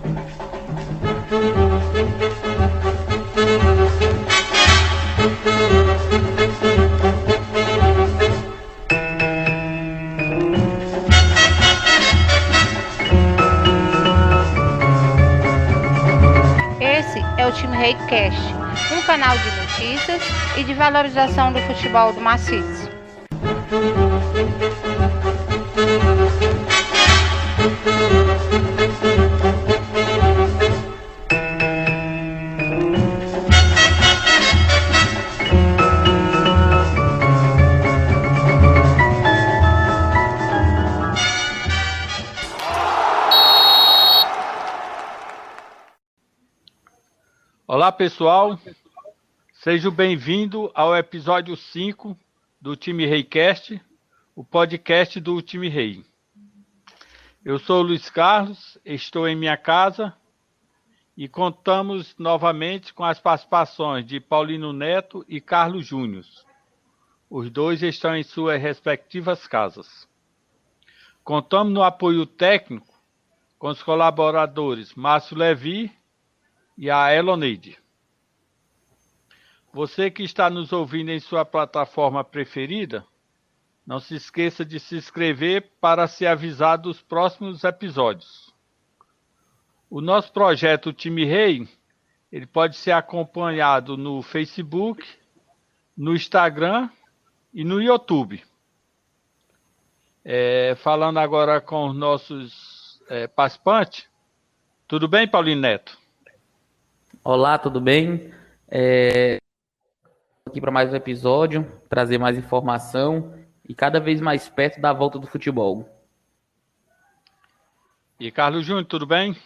Esse é o Time Rei Cast, um canal de notícias e de valorização do futebol do maciço. Olá pessoal, seja bem-vindo ao episódio 5 do Time Rei Cast, o podcast do Time Rei. Eu sou o Luiz Carlos, estou em minha casa e contamos novamente com as participações de Paulino Neto e Carlos Júnior. Os dois estão em suas respectivas casas. Contamos no apoio técnico com os colaboradores Márcio Levi e a Eloneide. Você que está nos ouvindo em sua plataforma preferida, não se esqueça de se inscrever para ser avisado dos próximos episódios. O nosso projeto Time Rei, ele pode ser acompanhado no Facebook, no Instagram e no YouTube. Falando agora com os nossos participantes. Tudo bem, Paulino Neto? Olá, tudo bem? Aqui para mais um episódio, trazer mais informação e cada vez mais perto da volta do futebol. E Carlos Júnior, tudo bem?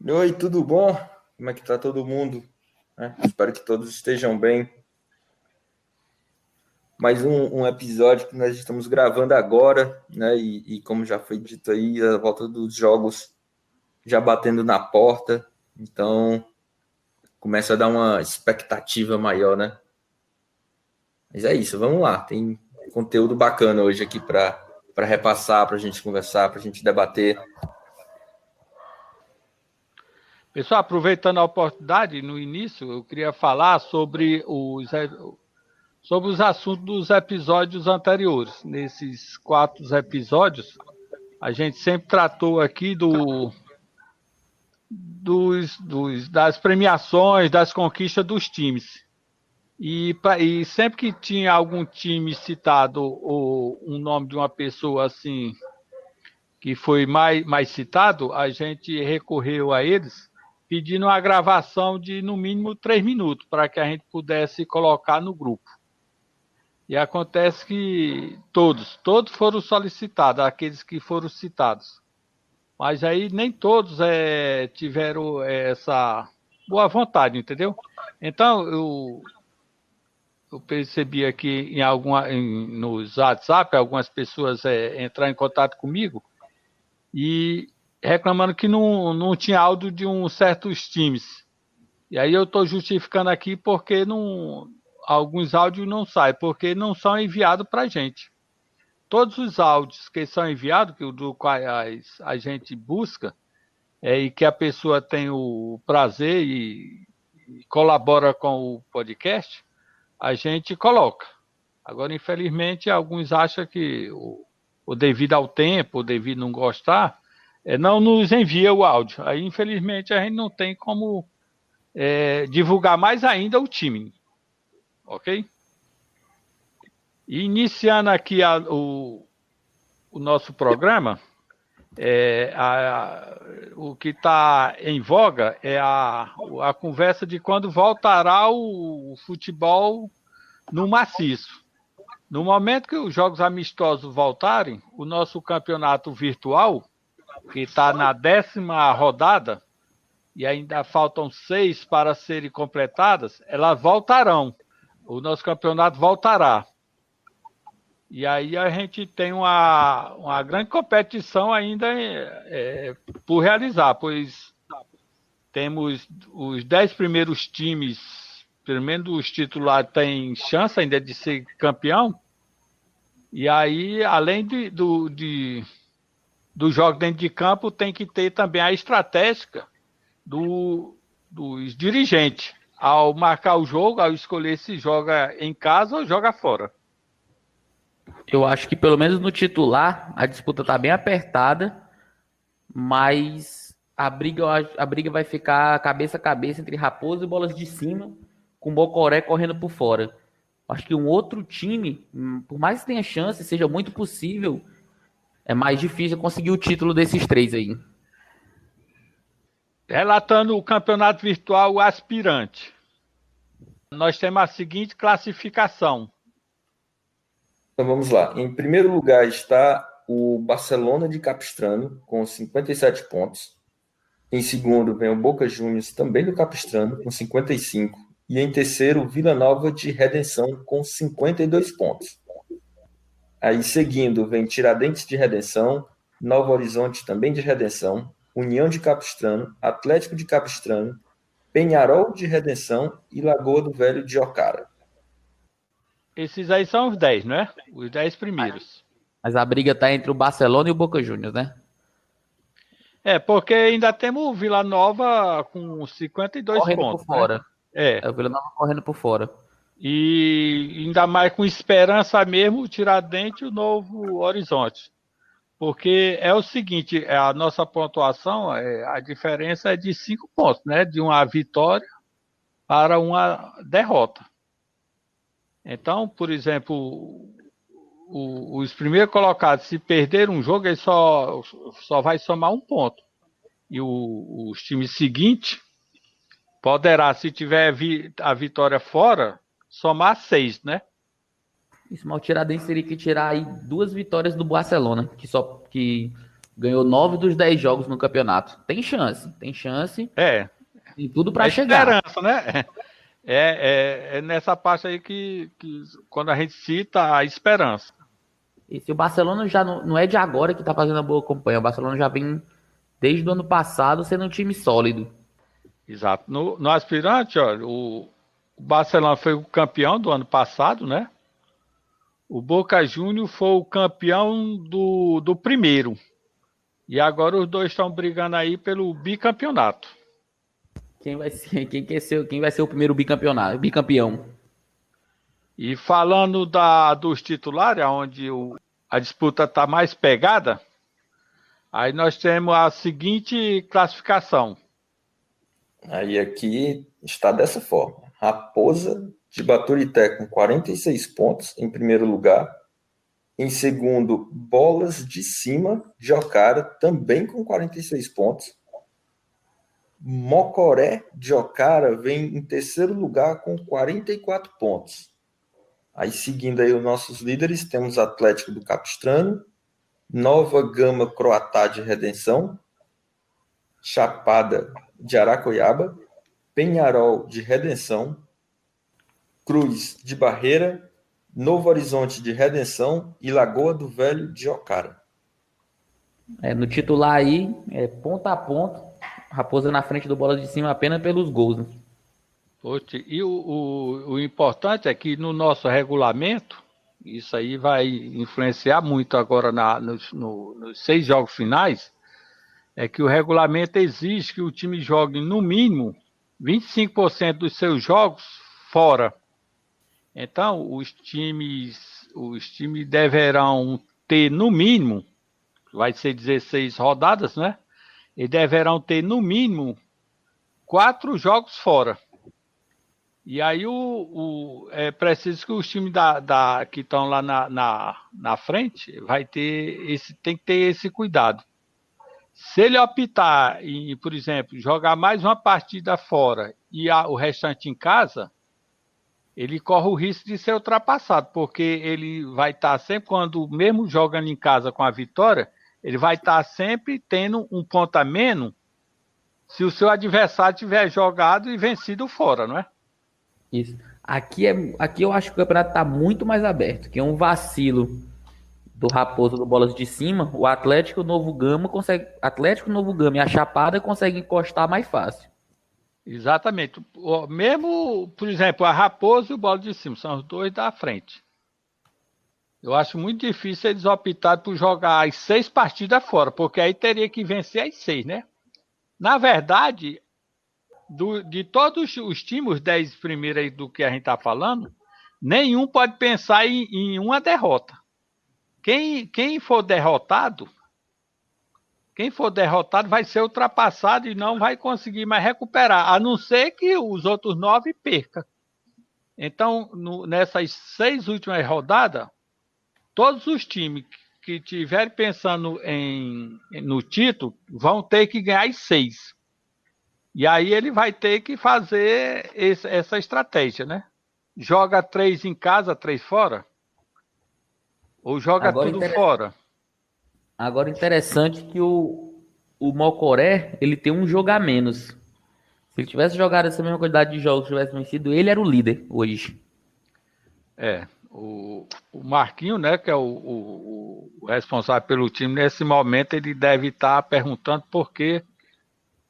Oi, tudo bom? Como é que tá todo mundo? Espero que todos estejam bem. Mais um episódio que nós estamos gravando agora, né? E como já foi dito aí, a volta dos jogos já batendo na porta. Então, começa a dar uma expectativa maior, né? Mas é isso, vamos lá. Tem conteúdo bacana hoje aqui para repassar, para a gente conversar, para a gente debater. Pessoal, aproveitando a oportunidade, no início, eu queria falar sobre os assuntos dos episódios anteriores. Nesses 4 episódios, a gente sempre tratou aqui das premiações, das conquistas dos times. E sempre que tinha algum time citado ou um nome de uma pessoa assim que foi mais citado, a gente recorreu a eles pedindo uma gravação de no mínimo 3 minutos para que a gente pudesse colocar no grupo. E acontece que todos foram solicitados, aqueles que foram citados. Mas aí nem todos tiveram essa boa vontade, entendeu? Então, eu percebi aqui nos WhatsApp, algumas pessoas entraram em contato comigo e reclamando que não tinha áudio de certos times. E aí eu estou justificando aqui porque alguns áudios não saem, porque não são enviados para a gente. Todos os áudios que são enviados, do quais a gente busca, e que a pessoa tem o prazer e colabora com o podcast, a gente coloca. Agora, infelizmente, alguns acham que, ou devido ao tempo, ou devido a não gostar, não nos envia o áudio. Aí, infelizmente, a gente não tem como divulgar mais ainda o time. Ok? E iniciando aqui o nosso programa, o que está em voga é a conversa de quando voltará o futebol no maciço. No momento que os jogos amistosos voltarem, o nosso campeonato virtual, que está na 10ª rodada, e ainda faltam 6 para serem completadas, elas voltarão. O nosso campeonato voltará. E aí a gente tem uma grande competição ainda por realizar, pois temos os 10 primeiros times, pelo menos os titulares, têm chance ainda de ser campeão. E aí, além de do jogo dentro de campo, tem que ter também a estratégia dos dirigentes. Ao marcar o jogo, ao escolher se joga em casa ou joga fora. Eu acho que pelo menos no titular a disputa tá bem apertada, mas a briga vai ficar cabeça a cabeça entre Raposo e Bolas de Cima, com o Bocoré correndo por fora. Acho que um outro time, por mais que tenha chance, seja muito possível, é mais difícil conseguir o título desses três aí. Relatando o campeonato virtual o aspirante, nós temos a seguinte classificação. Então vamos lá. Em primeiro lugar está o Barcelona de Capistrano, com 57 pontos. Em segundo vem o Boca Juniors, também do Capistrano, com 55. E em terceiro, o Vila Nova de Redenção, com 52 pontos. Aí seguindo vem Tiradentes de Redenção, Novo Horizonte também de Redenção, União de Capistrano, Atlético de Capistrano, Peñarol de Redenção e Lagoa do Velho de Ocara. Esses aí são os 10, não é? Os 10 primeiros. Mas a briga tá entre o Barcelona e o Boca Juniors, né? Porque ainda temos o Vila Nova com 52 Correndo pontos. por fora. Né? É o Vila Nova correndo por fora. E ainda mais com esperança mesmo, o Tiradentes e o Novo Horizonte. Porque é o seguinte, a nossa pontuação, a diferença é de 5 pontos, né? De uma vitória para uma derrota. Então, por exemplo, os primeiros colocados, se perder um jogo, ele só vai somar 1 ponto. E os times seguintes poderá, se tiver a vitória fora, somar 6, né? Isso, mas o Tiradentes teria que tirar aí 2 vitórias do Barcelona, que ganhou 9 dos 10 jogos no campeonato. Tem chance. Tem tudo para chegar. Esperança, né? É nessa parte aí que quando a gente cita a esperança. E se o Barcelona já não é de agora que tá fazendo uma boa campanha, o Barcelona já vem desde o ano passado sendo um time sólido. Exato. No aspirante, ó, o Barcelona foi o campeão do ano passado, né? O Boca Juniors foi o campeão do primeiro. E agora os dois estão brigando aí pelo bicampeonato. Quem vai ser o primeiro bicampeão? E falando dos titulares, onde a disputa está mais pegada, aí nós temos a seguinte classificação. Aí aqui está dessa forma. Raposa de Baturité com 46 pontos em primeiro lugar. Em segundo, Bolas de Cima de Ocara, também com 46 pontos. Mocoré de Ocara vem em terceiro lugar com 44 pontos. Aí, seguindo aí os nossos líderes, temos Atlético do Capistrano, Nova Gama Croatá de Redenção, Chapada de Aracoiaba, Peñarol de Redenção, Cruz de Barreira, Novo Horizonte de Redenção e Lagoa do Velho de Ocara. No titular aí, ponto a ponto, Raposa na frente do Bola de Cima apenas pelos gols, né? Poxa, e o importante é que no nosso regulamento, isso aí vai influenciar muito agora nos 6 jogos finais, é que o regulamento exige que o time jogue no mínimo 25% dos seus jogos fora. Então, os times deverão ter no mínimo, vai ser 16 rodadas, né? E deverão ter no mínimo 4 jogos fora. E aí é preciso que os times que estão lá na frente tem que ter esse cuidado. Se ele optar em, por exemplo, jogar mais uma partida fora e o restante em casa, ele corre o risco de ser ultrapassado, porque ele vai estar sempre, mesmo jogando em casa com a vitória, ele vai estar sempre tendo um ponto a menos se o seu adversário tiver jogado e vencido fora, não é? Isso. Aqui eu acho que o campeonato está muito mais aberto, que é um vacilo do Raposo do Bolas de Cima, o Atlético Novo Gama e a Chapada conseguem encostar mais fácil. Exatamente. Mesmo, por exemplo, a Raposo e o Bola de Cima são os dois da frente. Eu acho muito difícil eles optarem por jogar as 6 partidas fora, porque aí teria que vencer as 6, né? Na verdade, de todos os times, os 10 primeiros aí do que a gente está falando, nenhum pode pensar em uma derrota. Quem for derrotado, vai ser ultrapassado e não vai conseguir mais recuperar, a não ser que os outros 9 percam. Então, nessas 6 últimas rodadas, todos os times que estiverem pensando no título vão ter que ganhar as 6. E aí ele vai ter que fazer essa estratégia, né? Joga 3 em casa, 3 fora? Ou joga Agora, tudo fora? Agora interessante que o Mocoré, ele tem um jogo a menos. Se ele tivesse jogado essa mesma quantidade de jogos, tivesse vencido, ele era o líder hoje. O Marquinho, né, que é o responsável pelo time, nesse momento ele deve estar perguntando por que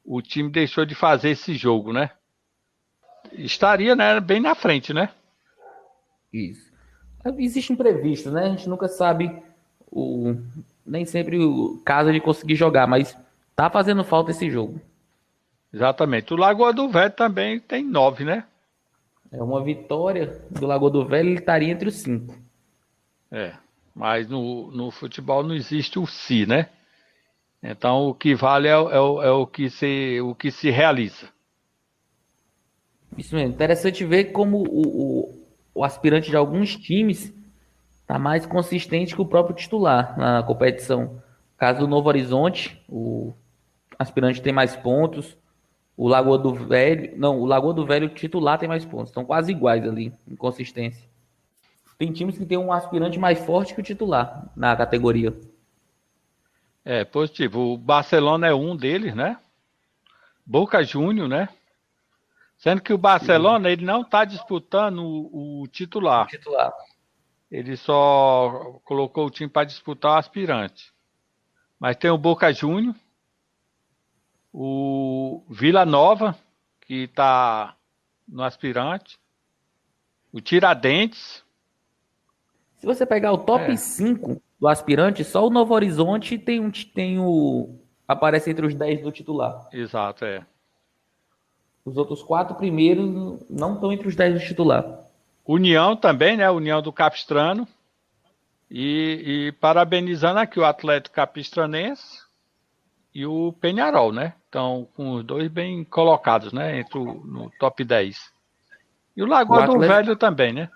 o time deixou de fazer esse jogo, né? Estaria, né, bem na frente, né? Isso. Existe imprevisto, né? A gente nunca sabe nem sempre o caso de conseguir jogar, mas tá fazendo falta esse jogo. Exatamente. O Lagoa do Velho também tem 9, né? É uma vitória do Lagoa do Velho, ele estaria entre os 5. Mas no futebol não existe o si, né? Então o que vale é o que se realiza. Isso mesmo. Interessante ver como o aspirante de alguns times tá mais consistente que o próprio titular na competição. Caso do Novo Horizonte, o aspirante tem mais pontos. O Lagoa do Velho, não, o Lagoa do Velho titular tem mais pontos. Estão quase iguais ali em consistência. Tem times que tem um aspirante mais forte que o titular na categoria. Positivo. O Barcelona é um deles, né? Boca Júnior, né? Sendo que o Barcelona ele não está disputando o titular. Ele só colocou o time para disputar o aspirante. Mas tem o Boca Júnior, o Vila Nova, que está no aspirante, o Tiradentes. Se você pegar o top 5 do aspirante, só o Novo Horizonte aparece entre os 10 do titular. Exato, Os outros 4 primeiros não estão entre os 10 do titular. União também, né? União do Capistrano. E parabenizando aqui o Atlético Capistranense e o Peñarol, né? Estão com os dois bem colocados, né? No top 10. E o Lagoa do Velho também, né?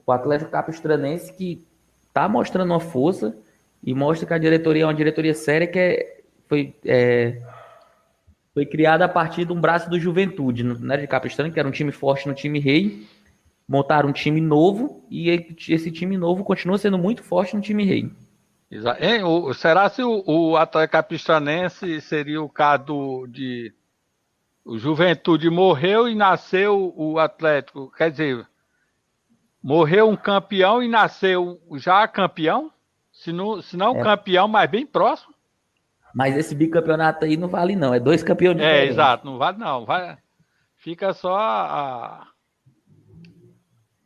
O Atlético Capistranense que tá mostrando uma força e mostra que a diretoria é uma diretoria séria que foi criada a partir de um braço do Juventude, né, de Capistrano, que era um time forte no time rei. Montaram um time novo e esse time novo continua sendo muito forte no time rei. Será se o Atlético Capistranense seria o caso de o Juventude morreu e nasceu o Atlético? Quer dizer, morreu um campeão e nasceu já campeão? Se não campeão, mas bem próximo. Mas esse bicampeonato aí não vale não, é 2 campeões diferentes. Exato, não vale não. Fica só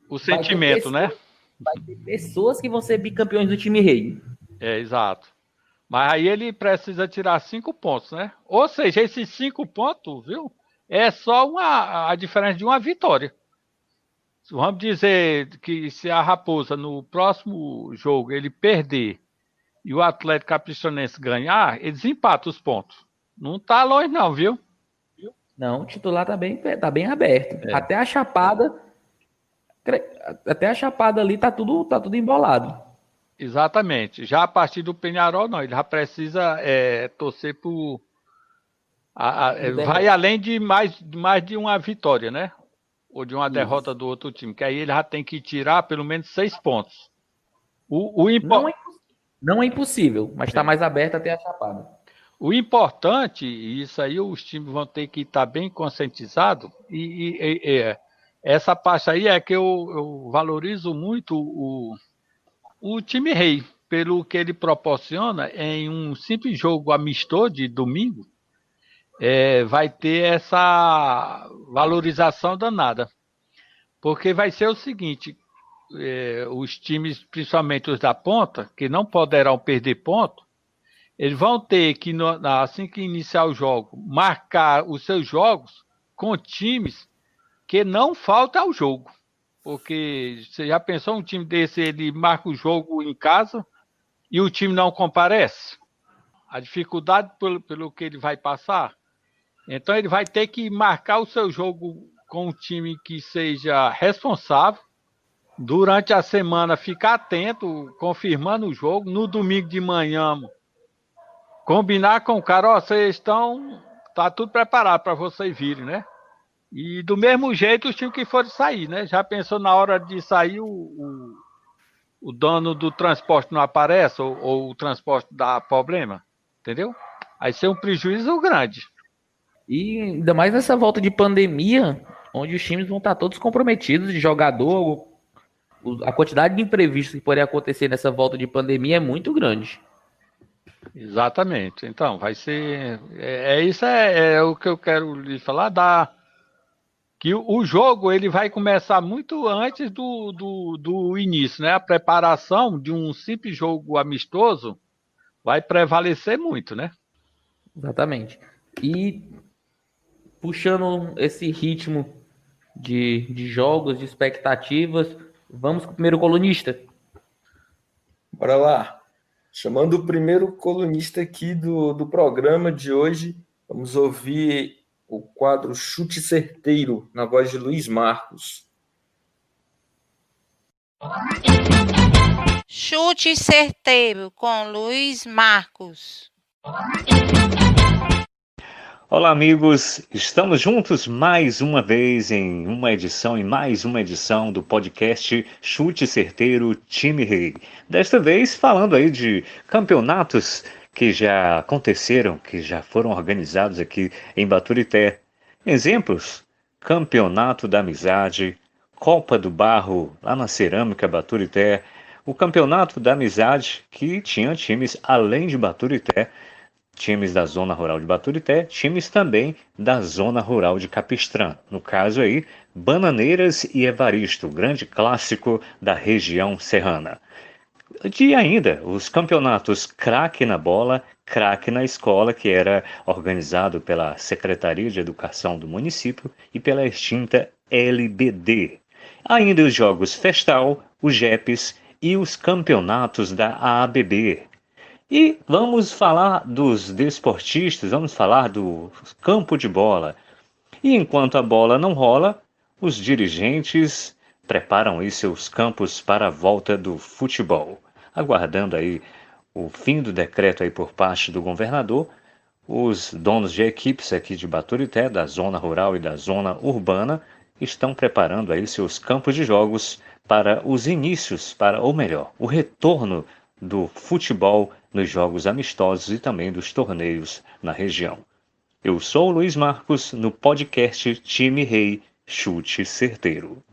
o sentimento, né? Vai ter pessoas que vão ser bicampeões do time rei. Exato. Mas aí ele precisa tirar 5 pontos, né? Ou seja, esses 5 pontos, viu? É só a diferença de uma vitória. Vamos dizer que se a Raposa no próximo jogo ele perder e o Atlético Capistranense ganhar, eles empatam os pontos. Não tá longe não, viu? Não, o titular tá bem aberto. Até a Chapada ali tá tudo embolado. Exatamente. Já a partir do Peñarol, não. Ele já precisa torcer por... vai além de mais de uma vitória, né? Ou de uma derrota do outro time. Que aí ele já tem que tirar pelo menos 6 pontos. Não é impossível, mas está mais aberto até a Chapada. O importante, e isso aí os times vão ter que estar bem conscientizados, essa parte aí é que eu valorizo muito o time rei, pelo que ele proporciona em um simples jogo amistoso de domingo, vai ter essa valorização danada. Porque vai ser o seguinte, os times, principalmente os da ponta, que não poderão perder ponto, eles vão ter que, assim que iniciar o jogo, marcar os seus jogos com times que não faltam ao jogo. Porque você já pensou um time desse, ele marca o jogo em casa e o time não comparece? A dificuldade pelo que ele vai passar. Então ele vai ter que marcar o seu jogo com um time que seja responsável. Durante a semana ficar atento, confirmando o jogo. No domingo de manhã, combinar com o cara, ó, vocês estão... Tá tudo preparado para vocês virem, né? E do mesmo jeito os times que forem sair, né? Já pensou na hora de sair o dono do transporte não aparece ou o transporte dá problema? Entendeu? Aí ser um prejuízo grande. E ainda mais nessa volta de pandemia, onde os times vão estar todos comprometidos de jogador, a quantidade de imprevistos que podem acontecer nessa volta de pandemia é muito grande. Exatamente. Então, vai ser... Isso é o que eu quero lhe falar, que o jogo ele vai começar muito antes do início, né? A preparação de um simples jogo amistoso vai prevalecer muito, né? Exatamente. E puxando esse ritmo de jogos, de expectativas, vamos com o primeiro colunista. Bora lá. Chamando o primeiro colunista aqui do programa de hoje, vamos ouvir o quadro Chute Certeiro, na voz de Luiz Marcos. Chute Certeiro com Luiz Marcos. Olá, amigos. Estamos juntos mais uma vez em mais uma edição do podcast Chute Certeiro Time Rei. Desta vez falando aí de campeonatos que já aconteceram, que já foram organizados aqui em Baturité. Exemplos: Campeonato da Amizade, Copa do Barro lá na Cerâmica Baturité, o Campeonato da Amizade que tinha times além de Baturité, times da Zona Rural de Baturité, times também da Zona Rural de Capistrã. No caso aí, Bananeiras e Evaristo, grande clássico da região serrana. E ainda os campeonatos Craque na Bola, Craque na Escola, que era organizado pela Secretaria de Educação do município e pela extinta LBD. Ainda os jogos Festal, o JEPs e os campeonatos da AABB. E vamos falar dos desportistas, vamos falar do campo de bola. E enquanto a bola não rola, os dirigentes preparam aí seus campos para a volta do futebol. Aguardando aí o fim do decreto aí por parte do governador, os donos de equipes aqui de Baturité, da zona rural e da zona urbana, estão preparando aí seus campos de jogos para os inícios, ou melhor, o retorno do futebol nos jogos amistosos e também dos torneios na região. Eu sou o Luiz Marcos, no podcast Time Rei Chute Certeiro.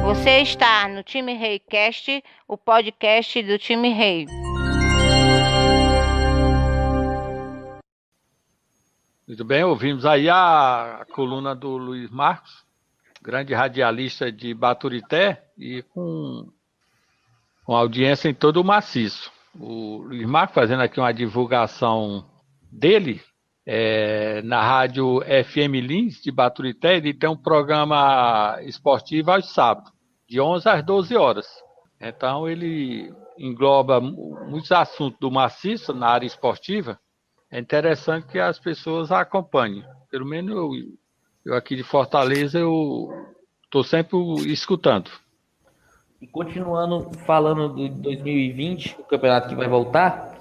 Você está no Time Rei Cast, o podcast do Time Rei. Muito bem, ouvimos aí a coluna do Luiz Marcos, grande radialista de Baturité e com audiência em todo o maciço. O Luiz Marcos fazendo aqui uma divulgação dele, na rádio FM Lins de Baturité, ele tem um programa esportivo aos sábados, de 11 às 12 horas. Então ele engloba muitos assuntos do maciço na área esportiva. É interessante que as pessoas acompanhem. Pelo menos eu aqui de Fortaleza, eu estou sempre escutando. E continuando falando do 2020, o campeonato que vai voltar,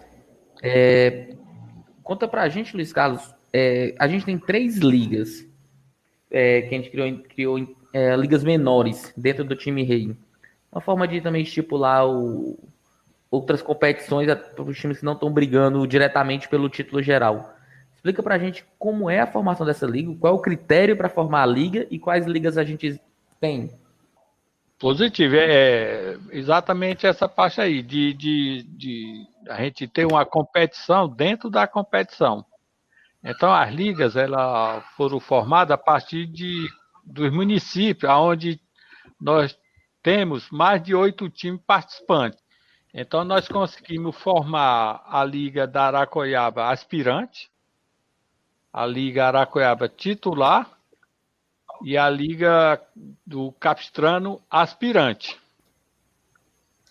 conta pra gente, Luiz Carlos, a gente tem 3 ligas que a gente criou ligas menores dentro do time rei. Uma forma de também estipular outras competições para os times que não estão brigando diretamente pelo título geral. Explica pra gente como é a formação dessa liga, qual é o critério para formar a liga e quais ligas a gente tem. Positivo, exatamente essa parte aí, de a gente ter uma competição dentro da competição. Então, as ligas elas foram formadas a partir de dos municípios, onde nós temos mais de 8 times participantes. Então, nós conseguimos formar a Liga da Aracoiaba aspirante, a Liga Aracoiaba titular e a Liga do Capistrano aspirante.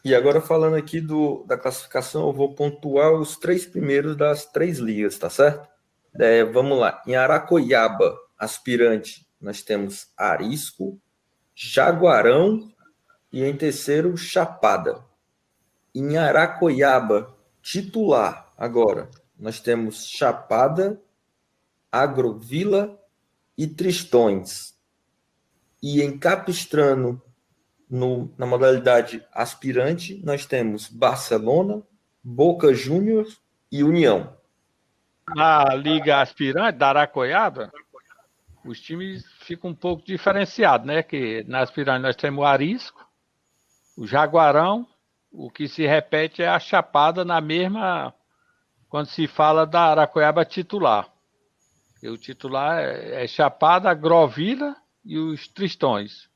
E agora falando aqui da classificação, eu vou pontuar os 3 primeiros das 3 ligas, tá certo? Vamos lá. Em Aracoiaba, aspirante, nós temos Arisco, Jaguarão e em terceiro, Chapada. Em Aracoiaba, titular, agora, nós temos Chapada, Agrovila e Tristões. E em Capistrano, na modalidade aspirante, nós temos Barcelona, Boca Juniors e União. Na Liga Aspirante da Aracoiaba, os times ficam um pouco diferenciados, né? Que na Aspirante nós temos o Arisco, o Jaguarão, o que se repete é a Chapada na mesma, quando se fala da Aracoiaba titular. E o titular é Chapada, Agrovila e os Tristões.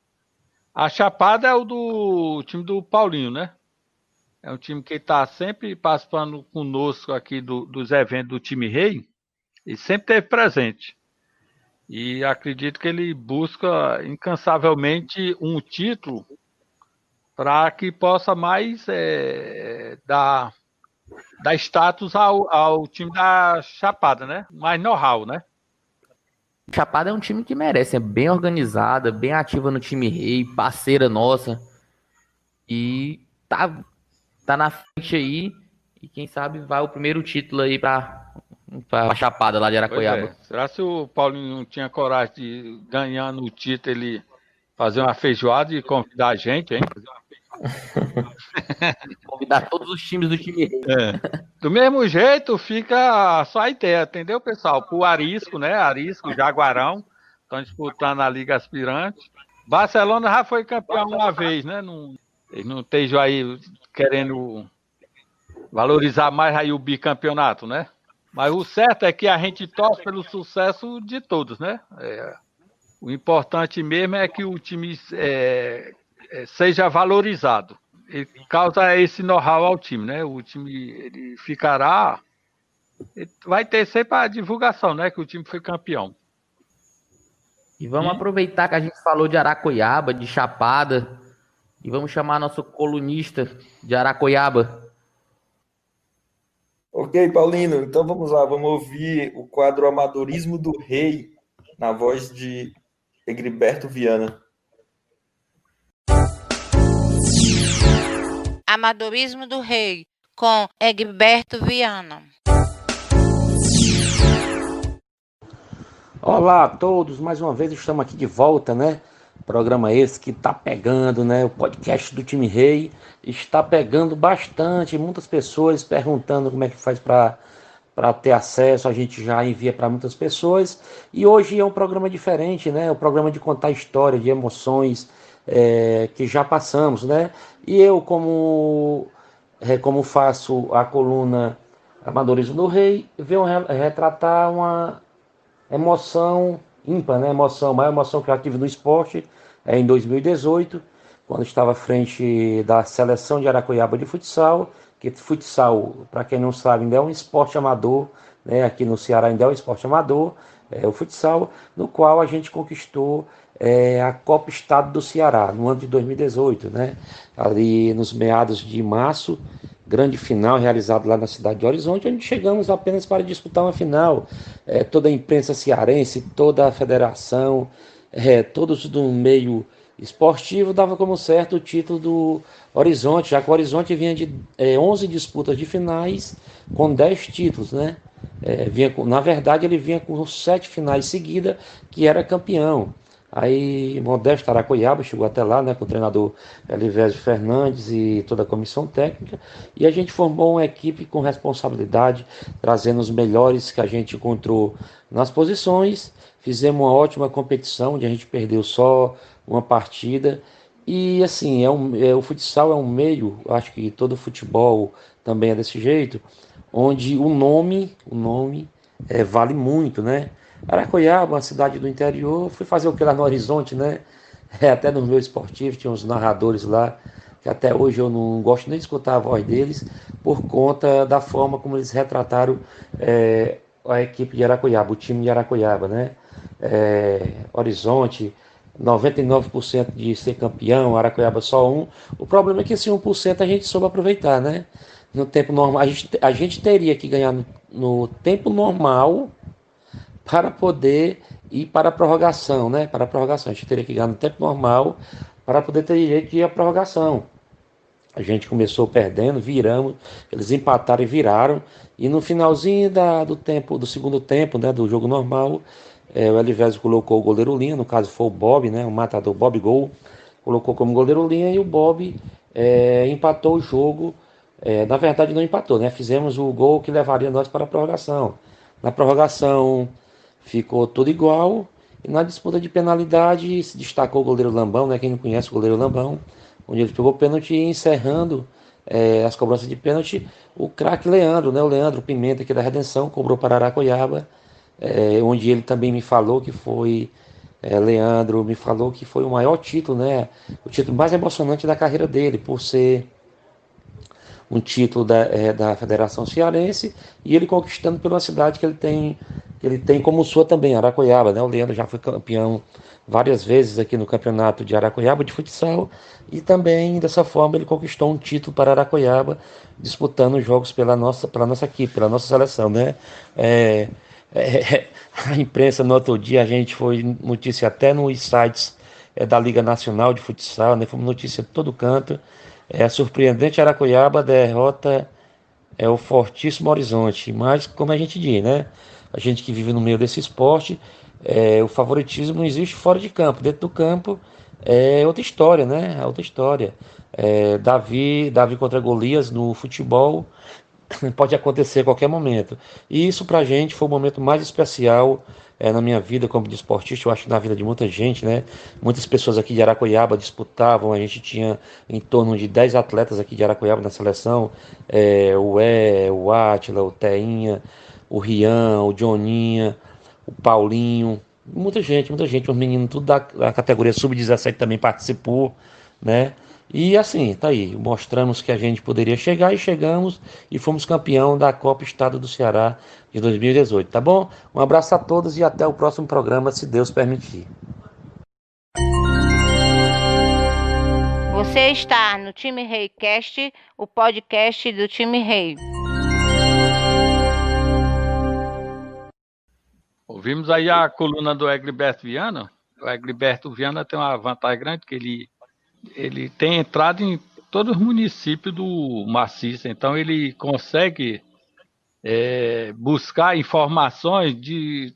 A Chapada é o do time do Paulinho, né? É um time que está sempre participando conosco aqui dos eventos do time Rei e sempre esteve presente. E acredito que ele busca incansavelmente um título para que possa mais dar status ao time da Chapada, né? Mais know-how, né? Chapada é um time que merece, é bem organizada, bem ativa no time rei, parceira nossa. E tá na frente aí. E quem sabe vai o primeiro título aí pra Chapada lá de Aracoiaba. Será se o Paulinho não tinha coragem de, ganhando o título, ele fazer uma feijoada e convidar a gente, hein? Convidar todos os times do time rei. Do mesmo jeito, fica só a ideia, entendeu, pessoal? Pro Arisco, né? Arisco, Jaguarão, estão disputando a Liga Aspirante. Barcelona já foi campeão uma vez, né? Eles não estejam aí querendo valorizar mais aí o bicampeonato, né? Mas o certo é que a gente torce pelo sucesso de todos, né? O importante mesmo é que o time seja valorizado. E causa esse know-how ao time, né? O time ele ficará... Ele vai ter sempre a divulgação, né? Que o time foi campeão. E vamos aproveitar que a gente falou de Aracoiaba, de Chapada, e vamos chamar nosso colunista de Aracoiaba. Ok, Paulino, então vamos lá, vamos ouvir o quadro Amadorismo do Rei, na voz de Egriberto Viana. Amadorismo do Rei, com Egberto Viana. Olá a todos, mais uma vez estamos aqui de volta, né? Programa esse que está pegando, né? O podcast do Time Rei está pegando bastante, muitas pessoas perguntando como é que faz para ter acesso, a gente já envia para muitas pessoas. E hoje é um programa diferente, né? É um programa de contar história, de emoções que já passamos, né? E eu, como faço a coluna Amadorismo do Rei, venho retratar uma emoção ímpar, né? A maior emoção que eu tive no esporte em 2018, quando estava à frente da seleção de Aracoiaba de futsal, que futsal, para quem não sabe, ainda é um esporte amador, né? Aqui no Ceará ainda é um esporte amador, o futsal, no qual a gente conquistou a Copa Estado do Ceará, no ano de 2018, né? Ali nos meados de março, grande final realizado lá na cidade de Horizonte, onde chegamos apenas para disputar uma final. Toda a imprensa cearense, toda a federação, todos do meio esportivo dava como certo o título do Horizonte, já que o Horizonte vinha de 11 disputas de finais com 10 títulos, né? Na verdade, ele vinha com 7 finais seguidas, que era campeão. Aí Modesto Aracoiaba chegou até lá, né, com o treinador Elivésio Fernandes e toda a comissão técnica, e a gente formou uma equipe com responsabilidade, trazendo os melhores que a gente encontrou nas posições. Fizemos uma ótima competição, onde a gente perdeu só uma partida. E assim, o futsal é um meio, acho que todo futebol também é desse jeito, onde o nome vale muito, né? Aracoiaba, uma cidade do interior, fui fazer o que lá no Horizonte, né? Até no meu esportivo tinha uns narradores lá, que até hoje eu não gosto nem de escutar a voz deles, por conta da forma como eles retrataram a equipe de Aracoiaba, o time de Aracoiaba, né? Horizonte, 99% de ser campeão, Aracoiaba só um. O problema é que esse 1% a gente soube aproveitar, né? No tempo normal, a gente teria que ganhar no tempo normal para poder ir para a prorrogação, né? Para a prorrogação. A gente teria que ganhar no tempo normal para poder ter direito de ir à prorrogação. A gente começou perdendo, viramos, eles empataram e viraram. E no finalzinho do segundo tempo, né, do jogo normal, o Elivésio colocou o goleiro Linha, no caso foi o Bob, né, o matador Bob Gol, colocou como goleiro Linha e o Bob empatou o jogo. Na verdade não empatou, né? Fizemos o gol que levaria nós para a prorrogação. Na prorrogação ficou tudo igual. E na disputa de penalidade se destacou o goleiro Lambão, né? Quem não conhece o goleiro Lambão, onde ele pegou o pênalti e encerrando as cobranças de pênalti, o craque Leandro, né? O Leandro Pimenta aqui da Redenção, cobrou para Aracoiaba, onde ele também me falou que foi. Leandro me falou que foi o maior título, né? O título mais emocionante da carreira dele, por ser um título da Federação Cearense e ele conquistando pela cidade que ele tem como sua também, Aracoiaba, né? O Leandro já foi campeão várias vezes aqui no campeonato de Aracoiaba de futsal e também dessa forma ele conquistou um título para Aracoiaba disputando jogos pela nossa equipe, pela nossa seleção, né? É, a imprensa no outro dia a gente foi notícia até nos sites da Liga Nacional de Futsal, né? Foi notícia de todo canto. A surpreendente Aracoiaba derrota o fortíssimo Horizonte. Mas, como a gente diz, né? A gente que vive no meio desse esporte, o favoritismo não existe fora de campo. Dentro do campo é outra história, né? É outra história. Davi contra Golias no futebol pode acontecer a qualquer momento. E isso pra gente foi o momento mais especial na minha vida como desportista, eu acho que na vida de muita gente, né? Muitas pessoas aqui de Aracoiaba disputavam, a gente tinha em torno de 10 atletas aqui de Aracoiaba na seleção, o Átila, o Teinha, o Rian, o Johninha, o Paulinho, muita gente, os meninos tudo da categoria sub-17 também participou, né? E assim, tá aí, mostramos que a gente poderia chegar e chegamos e fomos campeão da Copa Estado do Ceará de 2018, tá bom? Um abraço a todos e até o próximo programa, se Deus permitir. Você está no Time Rei Cast, o podcast do Time Rei. Ouvimos aí a coluna do Egriberto Viana. O Egriberto Viana tem uma vantagem grande, que ele tem entrado em todos os municípios do Maciço, então ele consegue buscar informações de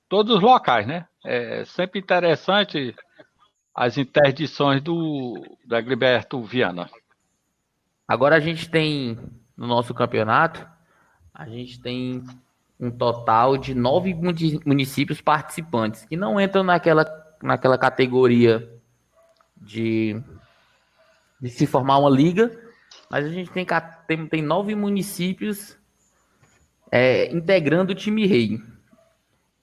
todos os locais, né? É sempre interessante as interdições do Egriberto Viana. Agora a gente tem, no nosso campeonato, a gente tem um total de 9 municípios participantes, que não entram naquela categoria de se formar uma liga, mas a gente tem 9 municípios integrando o time rei.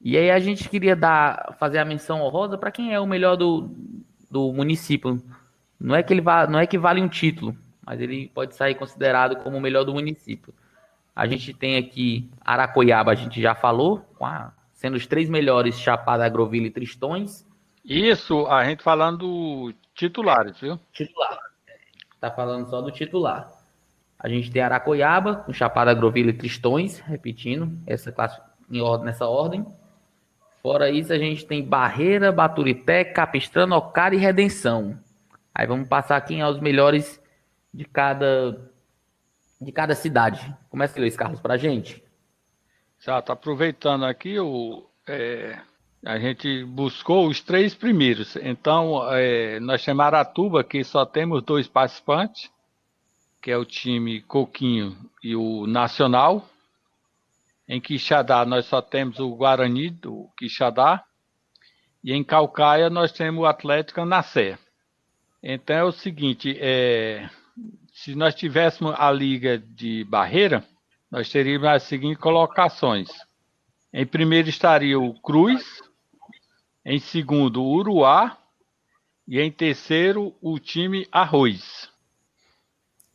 E aí a gente queria fazer a menção honrosa para quem é o melhor do município. Não é que vale um título, mas ele pode sair considerado como o melhor do município. A gente tem aqui Aracoiaba, a gente já falou, sendo os 3 melhores Chapada, Agrovila e Tristões. Isso, a gente falando titulares, viu? Titular. Tá falando só do titular. A gente tem Aracoiaba, com Chapada, Agrovila e Tristões, repetindo essa classe nessa ordem. Fora isso, a gente tem Barreira, Baturité, Capistrano, Ocara e Redenção. Aí vamos passar quem é os melhores de cada cidade. Começa, Luiz Carlos, pra gente. Já está aproveitando aqui, a gente buscou os 3 primeiros. Então, nós temos Aratuba, que só temos 2 participantes, que é o time Coquinho e o Nacional. Em Quixadá, nós só temos o Guarani do Quixadá. E em Caucaia, nós temos o Atlético Nassé. Então, é o seguinte, se nós tivéssemos a Liga de Barreira, nós teríamos as seguintes colocações. Em primeiro estaria o Cruz, em segundo o Uruá e em terceiro o time Arroz.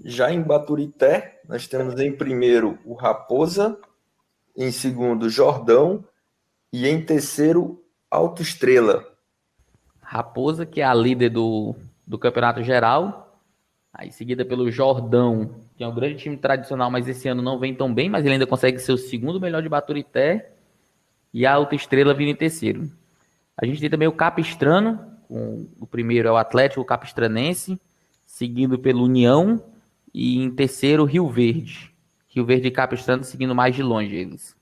Já em Baturité, nós temos em primeiro o Raposa, em segundo Jordão e em terceiro Alto Estrela. Raposa, que é a líder do campeonato geral, aí seguida pelo Jordão, que é um grande time tradicional, mas esse ano não vem tão bem, mas ele ainda consegue ser o segundo melhor de Baturité, e a Alta Estrela vindo em terceiro. A gente tem também o Capistrano, o primeiro é o Atlético Capistranense, seguido pelo União, e em terceiro o Rio Verde. Rio Verde e Capistrano seguindo mais de longe eles.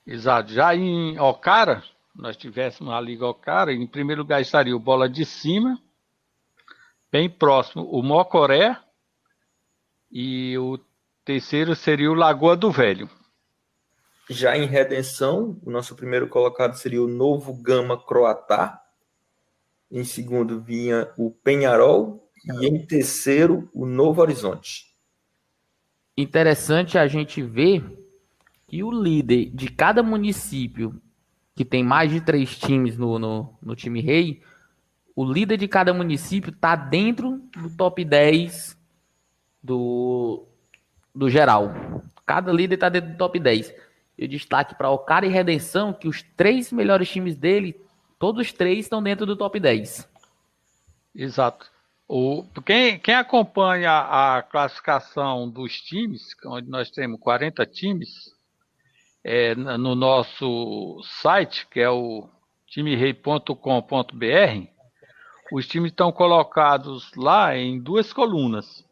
Exato. Já em Ocara, nós tivéssemos a Liga Ocara, em primeiro lugar estaria o Bola de Cima, bem próximo o Mocoré, e o terceiro seria o Lagoa do Velho. Já em Redenção, o nosso primeiro colocado seria o Novo Gama Croatá. Em segundo vinha o Penharol e em terceiro o Novo Horizonte. Interessante a gente ver que o líder de cada município, que tem mais de 3 times no time rei, o líder de cada município está dentro do top 10 do geral. Cada líder está dentro do top 10. Eu destaque para Ocara e Redenção que os 3 melhores times dele, todos os 3 estão dentro do top 10. Exato. Quem acompanha a classificação dos times, onde nós temos 40 times, no nosso site, que é o timerei.com.br, os times estão colocados lá em 2 colunas.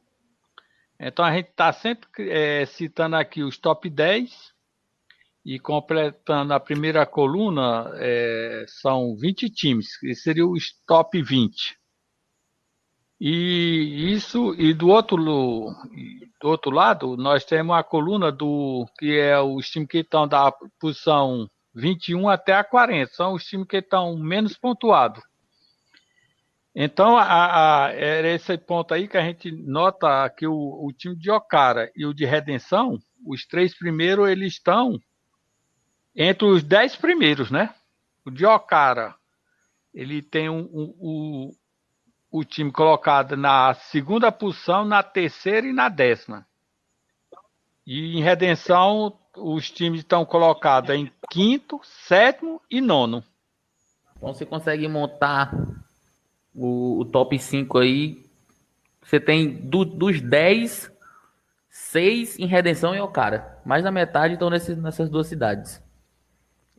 Então a gente está sempre citando aqui os top 10 e completando a primeira coluna, são 20 times, que seriam os top 20. E do outro lado, nós temos a coluna que é os times que estão da posição 21 até a 40, são os times que estão menos pontuados. Então, era esse ponto aí que a gente nota que o time de Ocara e o de Redenção, os 3 primeiros, eles estão entre os 10 primeiros, né? O de Ocara, ele tem o time colocado na segunda posição, na terceira e na 10ª. E em Redenção, os times estão colocados em 5º, 7º e 9º. Então você consegue montar o top 5 aí. Você tem dos 10, 6 em Redenção e Ocara. Mais da metade estão nessas 2 cidades.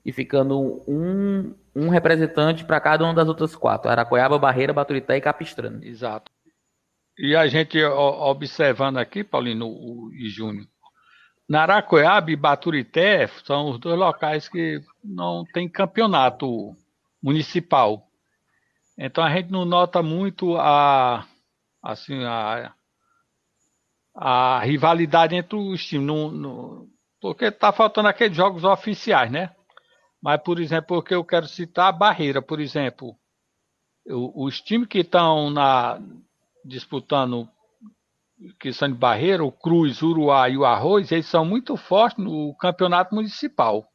E ficando um representante para cada uma das outras 4. Aracoiaba, Barreira, Baturité e Capistrano. Exato. E a gente observando aqui, Paulino e Júnior, Aracoiaba e Baturité são os 2 locais que não tem campeonato municipal. Então a gente não nota muito a rivalidade entre os times, porque está faltando aqueles jogos oficiais, né? Mas, por exemplo, porque eu quero citar a Barreira, por exemplo, os times que estão disputando, que são de Barreira, o Cruz, o Uruá e o Arroz, eles são muito fortes no campeonato municipal.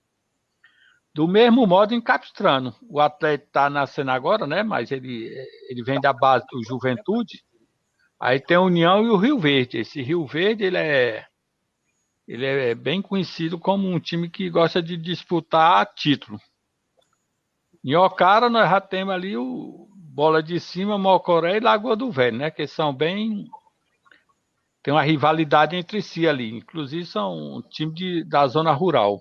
Do mesmo modo em Capistrano. O Atlético está nascendo agora, né? Mas ele vem da base do Juventude. Aí tem a União e o Rio Verde. Esse Rio Verde, ele é bem conhecido como um time que gosta de disputar título. Em Ocara, nós já temos ali o Bola de Cima, Mocoré e Lagoa do Velho, né? Que são bem... Tem uma rivalidade entre si ali. Inclusive, são um time da zona rural.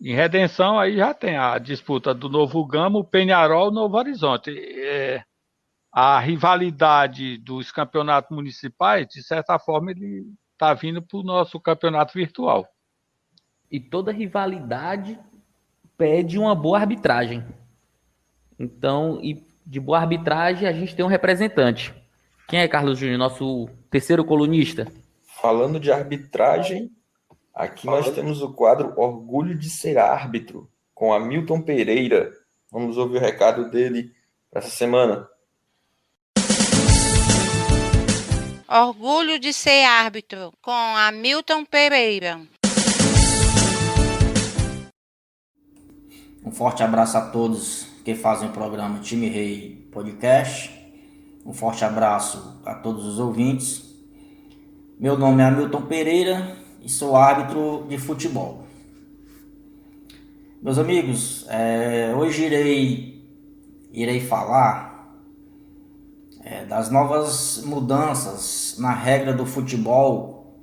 Em Redenção, aí já tem a disputa do Novo Gama, o Penharol e o Novo Horizonte. A rivalidade dos campeonatos municipais, de certa forma, ele está vindo para o nosso campeonato virtual. E toda rivalidade pede uma boa arbitragem. Então, e de boa arbitragem, a gente tem um representante. Quem é, Carlos Júnior, nosso terceiro colunista? Falando de arbitragem, aqui nós temos o quadro Orgulho de Ser Árbitro, com Hamilton Pereira. Vamos ouvir o recado dele para essa semana. Orgulho de Ser Árbitro, com Hamilton Pereira. Um forte abraço a todos que fazem o programa Time Rei Podcast. Um forte abraço a todos os ouvintes. Meu nome é Hamilton Pereira e sou árbitro de futebol. Meus amigos, hoje irei falar das novas mudanças na regra do futebol,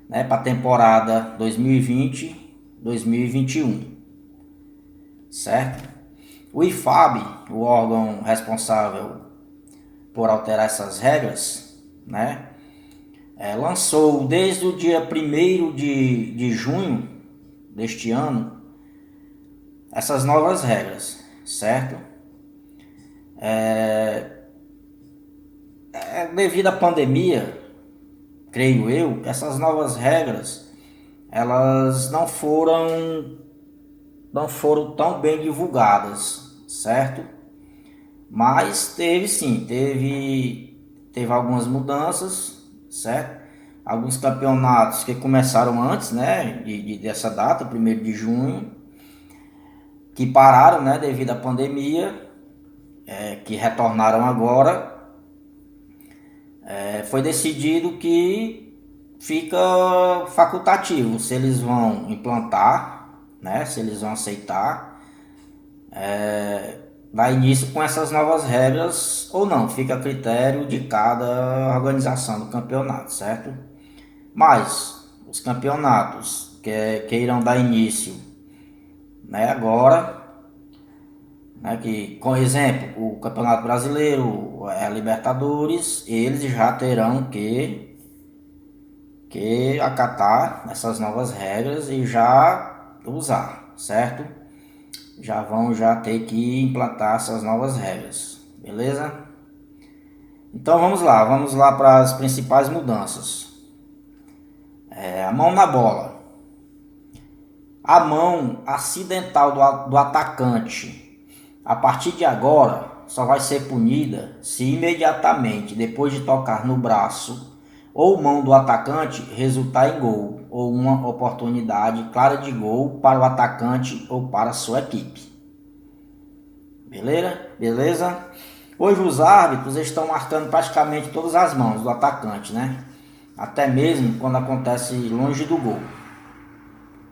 né, para a temporada 2020-2021, certo? O IFAB, o órgão responsável por alterar essas regras, né, lançou desde o dia 1º de junho deste ano essas novas regras, certo? Devido à pandemia, creio eu, essas novas regras elas não foram tão bem divulgadas, certo? Mas teve algumas mudanças, certo? Alguns campeonatos que começaram antes, né, dessa data, 1º de junho, que pararam, né, devido à pandemia, que retornaram agora. Foi decidido que fica facultativo se eles vão implantar, né, se eles vão aceitar, dar início com essas novas regras ou não, fica a critério de cada organização do campeonato, certo? Mas os campeonatos que irão dar início, né, agora, né, que, com exemplo, o Campeonato Brasileiro, a Libertadores, eles já terão que acatar essas novas regras e já usar, certo? Já vão ter que implantar essas novas regras, beleza? Então vamos lá para as principais mudanças. A mão na bola. A mão acidental do atacante, a partir de agora, só vai ser punida se imediatamente depois de tocar no braço ou mão do atacante resultar em gol ou uma oportunidade clara de gol para o atacante ou para a sua equipe. Beleza? Hoje os árbitros estão marcando praticamente todas as mãos do atacante, né? Até mesmo quando acontece longe do gol.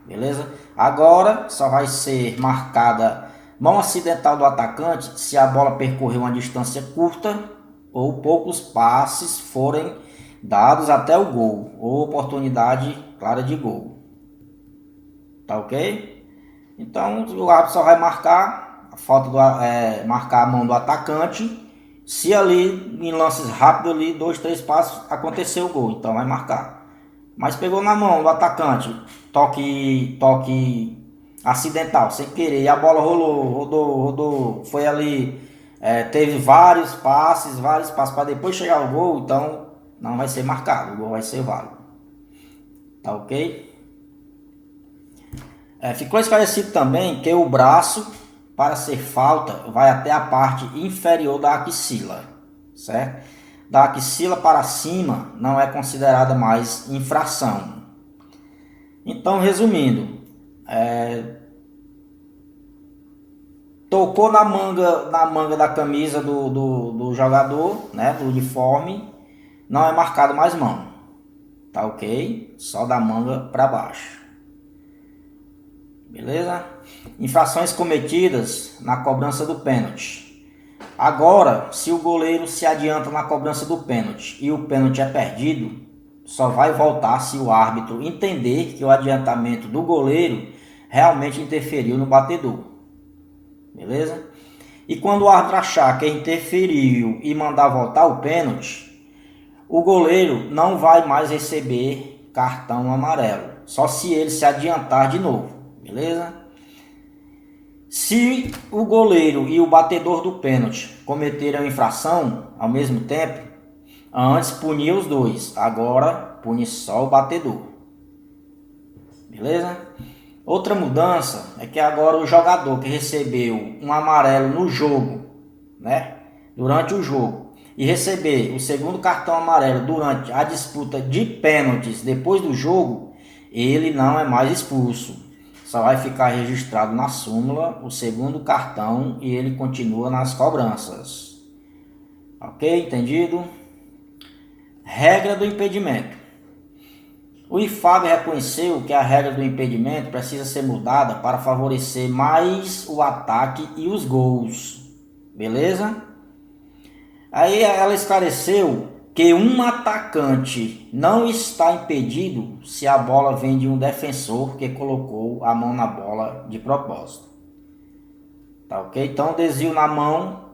Beleza? Agora só vai ser marcada mão acidental do atacante se a bola percorrer uma distância curta ou poucos passes forem dados até o gol ou oportunidade clara de gol. Tá ok? Então o árbitro só vai marcar marcar a mão do atacante se ali em lances rápidos ali 2, 3 passos aconteceu o gol, então vai marcar. Mas pegou na mão do atacante, toque acidental, sem querer, e a bola rodou, foi ali, teve vários passes para depois chegar ao gol, então não vai ser marcado, o gol vai ser válido. Tá ok? Ficou esclarecido também que o braço, para ser falta, vai até a parte inferior da axila, certo? Da axila para cima não é considerada mais infração. Então, resumindo, tocou na manga da camisa do jogador, né, do uniforme, não é marcado mais mão, tá ok? Só da manga para baixo, beleza? Infrações cometidas na cobrança do pênalti. Agora, se o goleiro se adianta na cobrança do pênalti e o pênalti é perdido, só vai voltar se o árbitro entender que o adiantamento do goleiro realmente interferiu no batedor. Beleza? E quando o árbitro achar que interferiu e mandar voltar o pênalti, o goleiro não vai mais receber cartão amarelo, só se ele se adiantar de novo. Beleza? Se o goleiro e o batedor do pênalti cometeram infração ao mesmo tempo, antes punia os dois, agora pune só o batedor. Beleza? Outra mudança é que agora o jogador que recebeu um amarelo no jogo, né, durante o jogo, e receber o segundo cartão amarelo durante a disputa de pênaltis depois do jogo, ele não é mais expulso. só vai ficar registrado na súmula o segundo cartão e ele continua nas cobranças. Ok? Entendido? Regra do impedimento. O IFAB reconheceu que a regra do impedimento precisa ser mudada para favorecer mais o ataque e os gols. Beleza? Aí ela esclareceu que um atacante não está impedido se a bola vem de um defensor que colocou a mão na bola de propósito. Tá ok? Então, desvio na mão,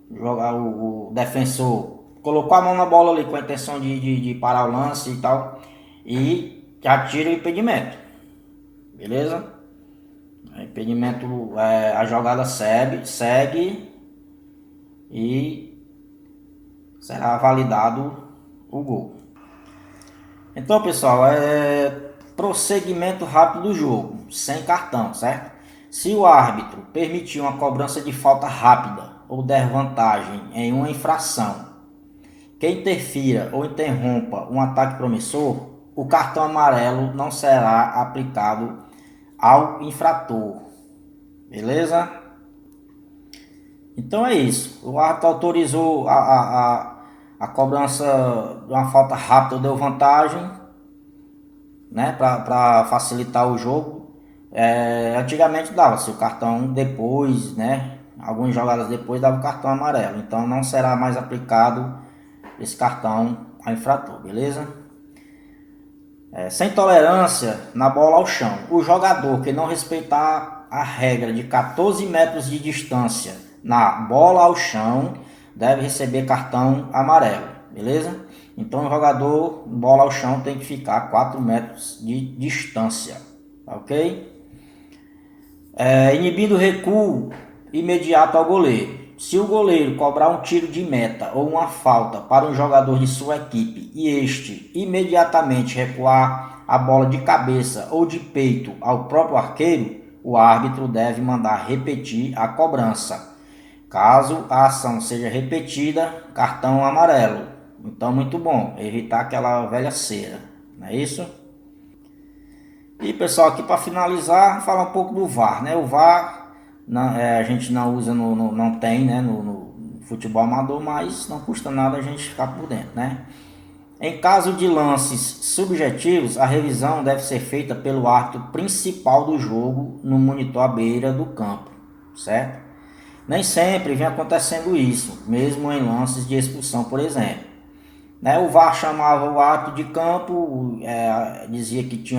jogar o defensor colocou a mão na bola ali com a intenção de parar o lance e tal, e já tira o impedimento. Beleza? O impedimento, a jogada segue e será validado o gol. Então, pessoal, prosseguimento rápido do jogo, sem cartão, certo? Se o árbitro permitir uma cobrança de falta rápida ou der vantagem em uma infração que interfira ou interrompa um ataque promissor, o cartão amarelo não será aplicado ao infrator. Beleza? Então é isso. O árbitro autorizou a cobrança de uma falta rápida ou deu vantagem, né, para facilitar o jogo. Antigamente dava-se o cartão depois, né? Algumas jogadas depois dava o cartão amarelo. Então não será mais aplicado esse cartão ao infrator, beleza? Sem tolerância na bola ao chão. O jogador que não respeitar a regra de 14 metros de distância na bola ao chão deve receber cartão amarelo, beleza? Então o jogador bola ao chão tem que ficar a 4 metros de distância, ok? Inibindo o recuo imediato ao goleiro. Se o goleiro cobrar um tiro de meta ou uma falta para um jogador de sua equipe e este imediatamente recuar a bola de cabeça ou de peito ao próprio arqueiro, o árbitro deve mandar repetir a cobrança. Caso a ação seja repetida, cartão amarelo. Então, muito bom, evitar aquela velha cera, não é isso? E pessoal, aqui para finalizar, falar um pouco do VAR, né? O VAR a gente não usa, não tem, né, no futebol amador, mas não custa nada a gente ficar por dentro, né? Em caso de lances subjetivos, a revisão deve ser feita pelo árbitro principal do jogo no monitor à beira do campo, certo? Nem sempre vem acontecendo isso, mesmo em lances de expulsão, por exemplo. O VAR chamava o árbitro de campo, dizia que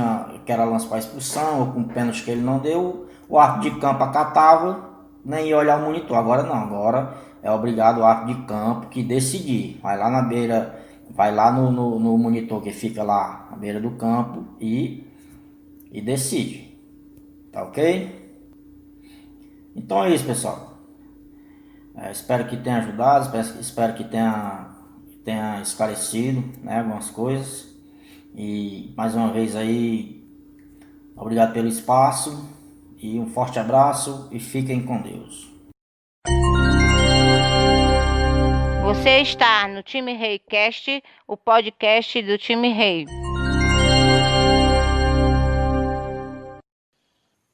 era lance para expulsão ou com pênalti que ele não deu, o árbitro de campo acatava, nem ia olhar o monitor. Agora não, agora é obrigado o árbitro de campo que decidir. Vai lá na beira, vai lá no monitor que fica lá à beira do campo e decide. Tá ok? Então é isso, pessoal. Espero que tenha ajudado, espero que tenha esclarecido, né, algumas coisas. E mais uma vez aí, obrigado pelo espaço e um forte abraço e fiquem com Deus. Você está no Time Rei Cast, o podcast do Time Rei.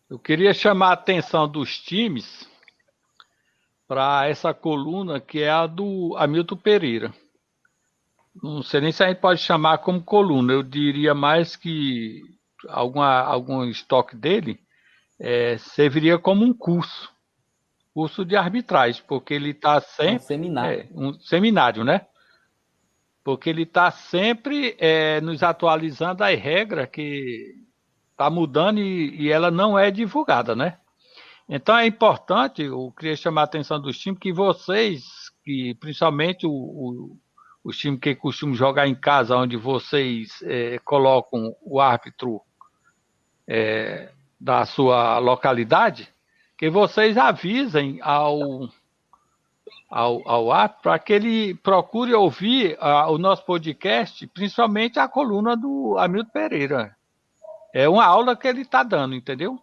Eu queria chamar a atenção dos times para essa coluna que é a do Hamilton Pereira. Não sei nem se a gente pode chamar como coluna, eu diria mais que algum estoque dele serviria como um curso de arbitragem, porque ele está sempre... Um seminário. Um seminário, né? Porque ele está sempre nos atualizando as regras que está mudando e ela não é divulgada, né? Então é importante, eu queria chamar a atenção dos times, que vocês, que principalmente os times que costumam jogar em casa, onde vocês colocam o árbitro da sua localidade, que vocês avisem ao árbitro para que ele procure ouvir o nosso podcast, principalmente a coluna do Hamilton Pereira. É uma aula que ele está dando, entendeu?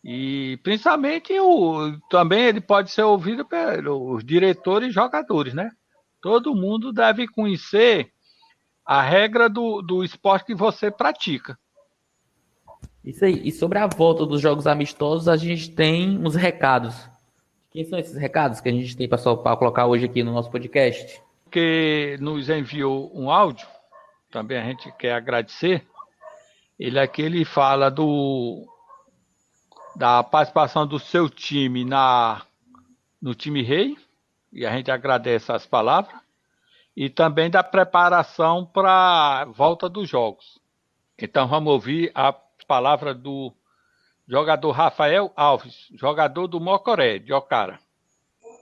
E principalmente também ele pode ser ouvido pelos diretores e jogadores, né? Todo mundo deve conhecer a regra do esporte que você pratica. Isso aí. E sobre a volta dos jogos amistosos, a gente tem uns recados. Quem são esses recados que a gente tem para colocar hoje aqui no nosso podcast? Que nos enviou um áudio, também a gente quer agradecer. Ele fala da participação do seu time no time rei, e a gente agradece as palavras, e também da preparação para a volta dos jogos. Então vamos ouvir a palavra do jogador Rafael Alves, jogador do Mocoré, de Ocara.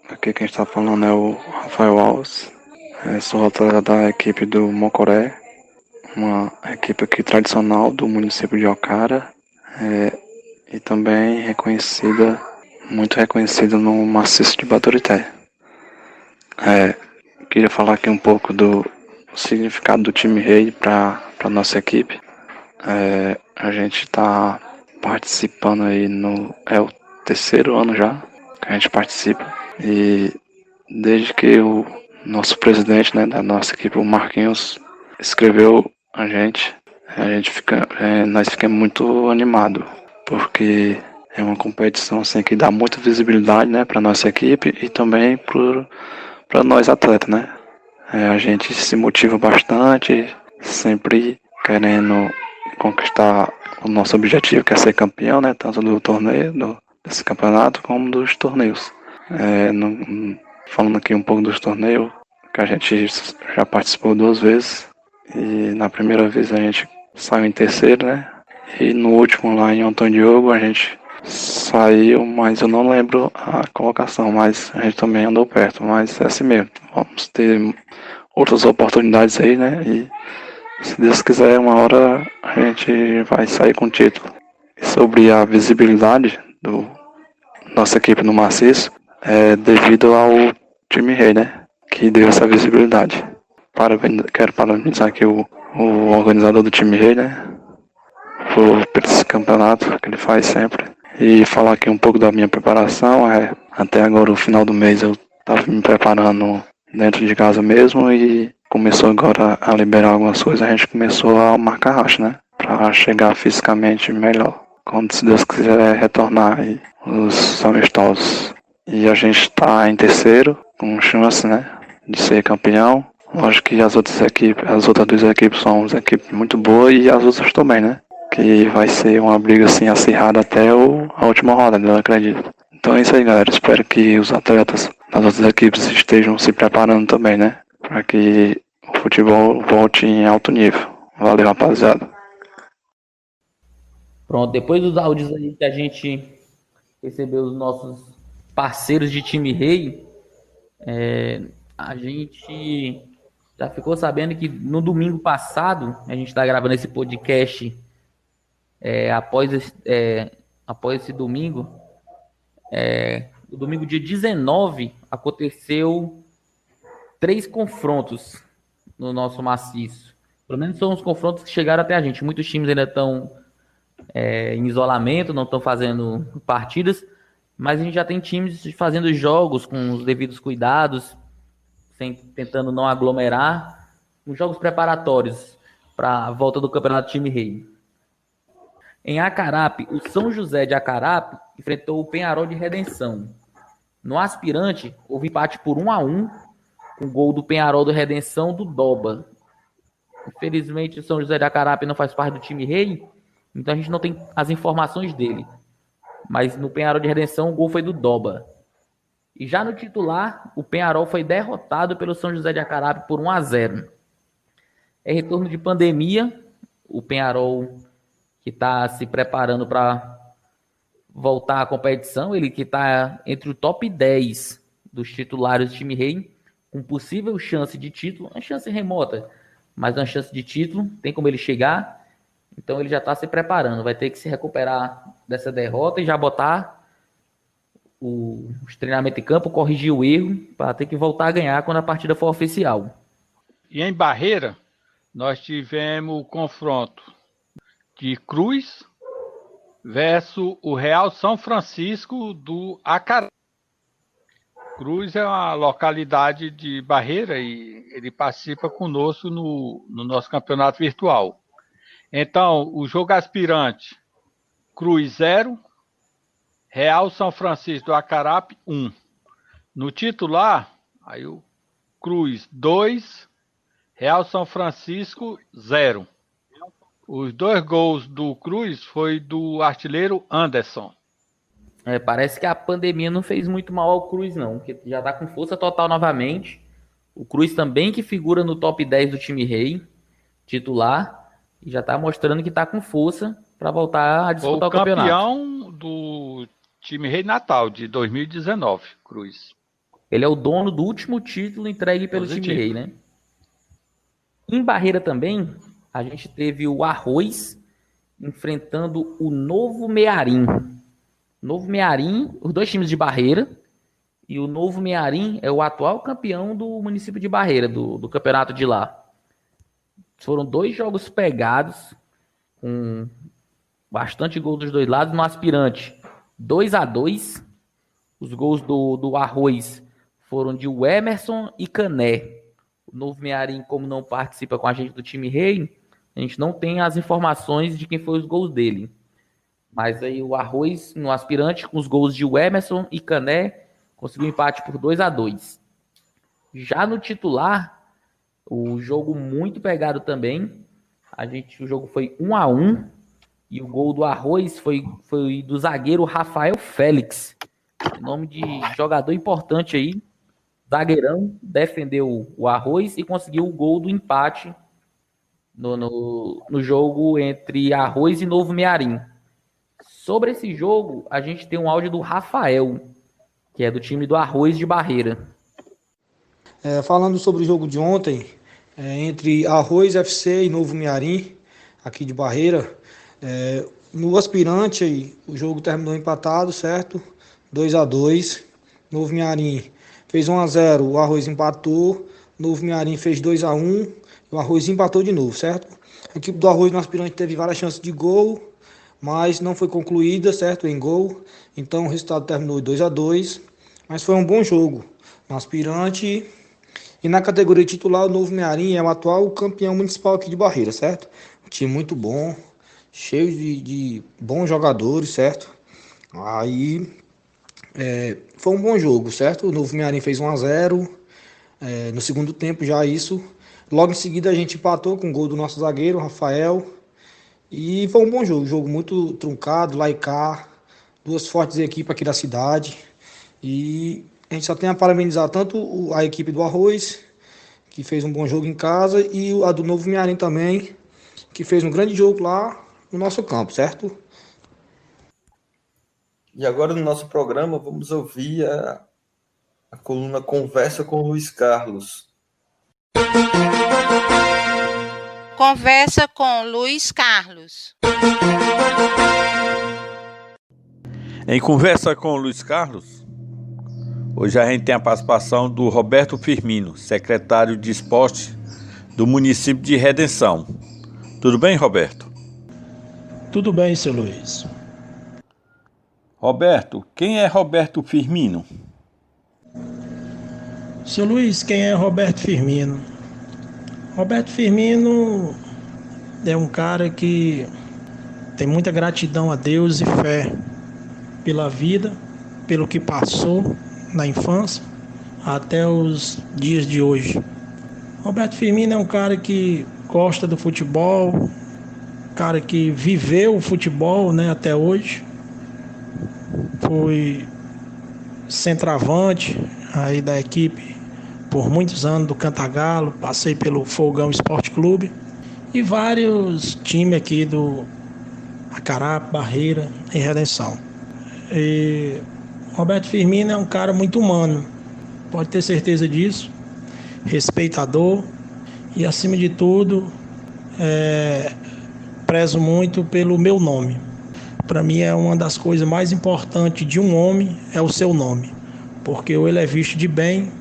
Aqui quem está falando é o Rafael Alves. Sou atleta da equipe do Mocoré, uma equipe aqui tradicional do município de Ocara, e também muito reconhecida no maciço de Baturité. Queria falar aqui um pouco do significado do time rei para a nossa equipe. A gente está participando aí é o terceiro ano já que a gente participa, e desde que o nosso presidente, né, da nossa equipe, o Marquinhos, escreveu nós ficamos muito animados, porque é uma competição assim que dá muita visibilidade, né, para nossa equipe e também para nós atletas, né. A gente se motiva bastante, sempre querendo conquistar o nosso objetivo, que é ser campeão, né, tanto do torneio, desse campeonato, como dos torneios. Falando aqui um pouco dos torneios, que a gente já participou 2 vezes, e na primeira vez a gente saiu em terceiro, né, e no último lá em Antônio Diogo a gente saiu, mas eu não lembro a colocação, mas a gente também andou perto, mas é assim mesmo, vamos ter outras oportunidades aí, né, e se Deus quiser, uma hora a gente vai sair com o título. E sobre a visibilidade do nossa equipe no maciço, devido ao time rei, né, que deu essa visibilidade. Quero parabenizar aqui o organizador do time rei, né, por esse campeonato que ele faz sempre. E falar aqui um pouco da minha preparação. Até agora, o final do mês, eu estava me preparando dentro de casa mesmo, e começou agora a liberar algumas coisas, a gente começou a marcar racha, né, para chegar fisicamente melhor, quando, se Deus quiser, retornar aí os amistosos. E a gente está em terceiro, com chance, né, de ser campeão. Lógico que as outras 2 equipes são umas equipes muito boas, e as outras também, né, que vai ser uma briga assim acirrada até a última rodada, eu acredito. Então é isso aí, galera. Espero que os atletas das outras equipes estejam se preparando também, né, para que o futebol volte em alto nível. Valeu, rapaziada. Pronto, depois dos áudios aí que a gente recebeu os nossos parceiros de time rei, a gente já ficou sabendo que no domingo passado, a gente está gravando esse podcast após esse domingo, no domingo dia 19, aconteceu 3 confrontos no nosso maciço. Pelo menos são os confrontos que chegaram até a gente. Muitos times ainda estão em isolamento, não estão fazendo partidas, mas a gente já tem times fazendo jogos com os devidos cuidados, tentando não aglomerar, com jogos preparatórios para a volta do Campeonato Time Rei. Em Acarape, o São José de Acarape enfrentou o Penharol de Redenção. No aspirante, houve empate por 1-1, com gol do Penharol de Redenção do Doba. Infelizmente, o São José de Acarape não faz parte do time rei, então a gente não tem as informações dele. Mas no Penharol de Redenção, o gol foi do Doba. E já no titular, o Penharol foi derrotado pelo São José de Acarape por 1-0. É retorno de pandemia, o Penharol, que está se preparando para voltar à competição, ele que está entre o top 10 dos titulares do time rei, com possível chance de título, uma chance remota, mas uma chance de título, tem como ele chegar. Então ele já está se preparando, vai ter que se recuperar dessa derrota e já botar os treinamentos em campo, corrigir o erro, para ter que voltar a ganhar quando a partida for oficial. E em Barreira, nós tivemos o confronto de Cruz versus o Real São Francisco do Acará. Cruz é uma localidade de Barreira e ele participa conosco no nosso campeonato virtual. Então, o jogo aspirante Cruz 0, Real São Francisco do Acarape 1. No titular, aí o Cruz 2, Real São Francisco 0. Os 2 gols do Cruz foi do artilheiro Anderson. Parece que a pandemia não fez muito mal ao Cruz, não, porque já tá com força total novamente. O Cruz também que figura no top 10 do time rei, titular, e já tá mostrando que tá com força para voltar a disputar o campeonato. Campeão do time Rei Natal de 2019, Cruz. Ele é o dono do último título entregue pelo time rei, né? Em Barreira também, a gente teve o Arroz enfrentando o Novo Mearim. Novo Mearim, os 2 times de Barreira, e o Novo Mearim é o atual campeão do município de Barreira, do campeonato de lá. Foram 2 jogos pegados, com bastante gol dos 2 lados. No aspirante, 2-2. Os gols do Arroz foram de Emerson e Cané. O Novo Mearim, como não participa com a gente do time rei, a gente não tem as informações de quem foi os gols dele. Mas aí o Arroz, no aspirante, com os gols de Emerson e Cané, conseguiu empate por 2-2. Já no titular, o jogo muito pegado também. O jogo foi 1-1. E o gol do Arroz foi do zagueiro Rafael Félix. Nome de jogador importante aí. Zagueirão, defendeu o Arroz e conseguiu o gol do empate no jogo entre Arroz e Novo Mearim. Sobre esse jogo, a gente tem um áudio do Rafael, que é do time do Arroz de Barreira. Falando sobre o jogo de ontem, entre Arroz FC e Novo Mearim, aqui de Barreira, no aspirante, o jogo terminou empatado, certo? 2-2. Novo Mearim fez 1-0, o Arroz empatou. Novo Mearim fez 2-1, o Arroz empatou de novo, certo? A equipe do Arroz no aspirante teve várias chances de gol, mas não foi concluída, certo, em gol. Então o resultado terminou 2-2, mas foi um bom jogo no aspirante. E na categoria titular, o Novo Mearim é o atual campeão municipal aqui de Barreira, certo? Um time muito bom, cheio de bons jogadores, certo? Aí foi um bom jogo, certo? O Novo Mearim fez 1-0 no segundo tempo, já isso. Logo em seguida a gente empatou com o gol do nosso zagueiro, Rafael. E foi um bom jogo muito truncado, lá e cá, 2 fortes equipes aqui da cidade. E a gente só tem a parabenizar tanto a equipe do Arroz, que fez um bom jogo em casa, e a do Novo Mearim também, que fez um grande jogo lá no nosso campo, certo? E agora no nosso programa vamos ouvir a coluna Conversa com o Luiz Carlos. Conversa com Luiz Carlos. Em Conversa com o Luiz Carlos, hoje a gente tem a participação do Roberto Firmino, secretário de Esporte do município de Redenção. Tudo bem, Roberto? Tudo bem, seu Luiz. Roberto, quem é Roberto Firmino? Seu Luiz, quem é Roberto Firmino? Roberto Firmino é um cara que tem muita gratidão a Deus e fé pela vida, pelo que passou na infância até os dias de hoje. Roberto Firmino é um cara que gosta do futebol, cara que viveu o futebol, né, até hoje. Foi centroavante aí da equipe por muitos anos do Cantagalo, passei pelo Fogão Esporte Clube e vários times aqui do Acarape, Barreira e Redenção. E Roberto Firmino é um cara muito humano, pode ter certeza disso, respeitador e, acima de tudo, prezo muito pelo meu nome. Para mim é uma das coisas mais importantes de um homem é o seu nome, porque ou ele é visto de bem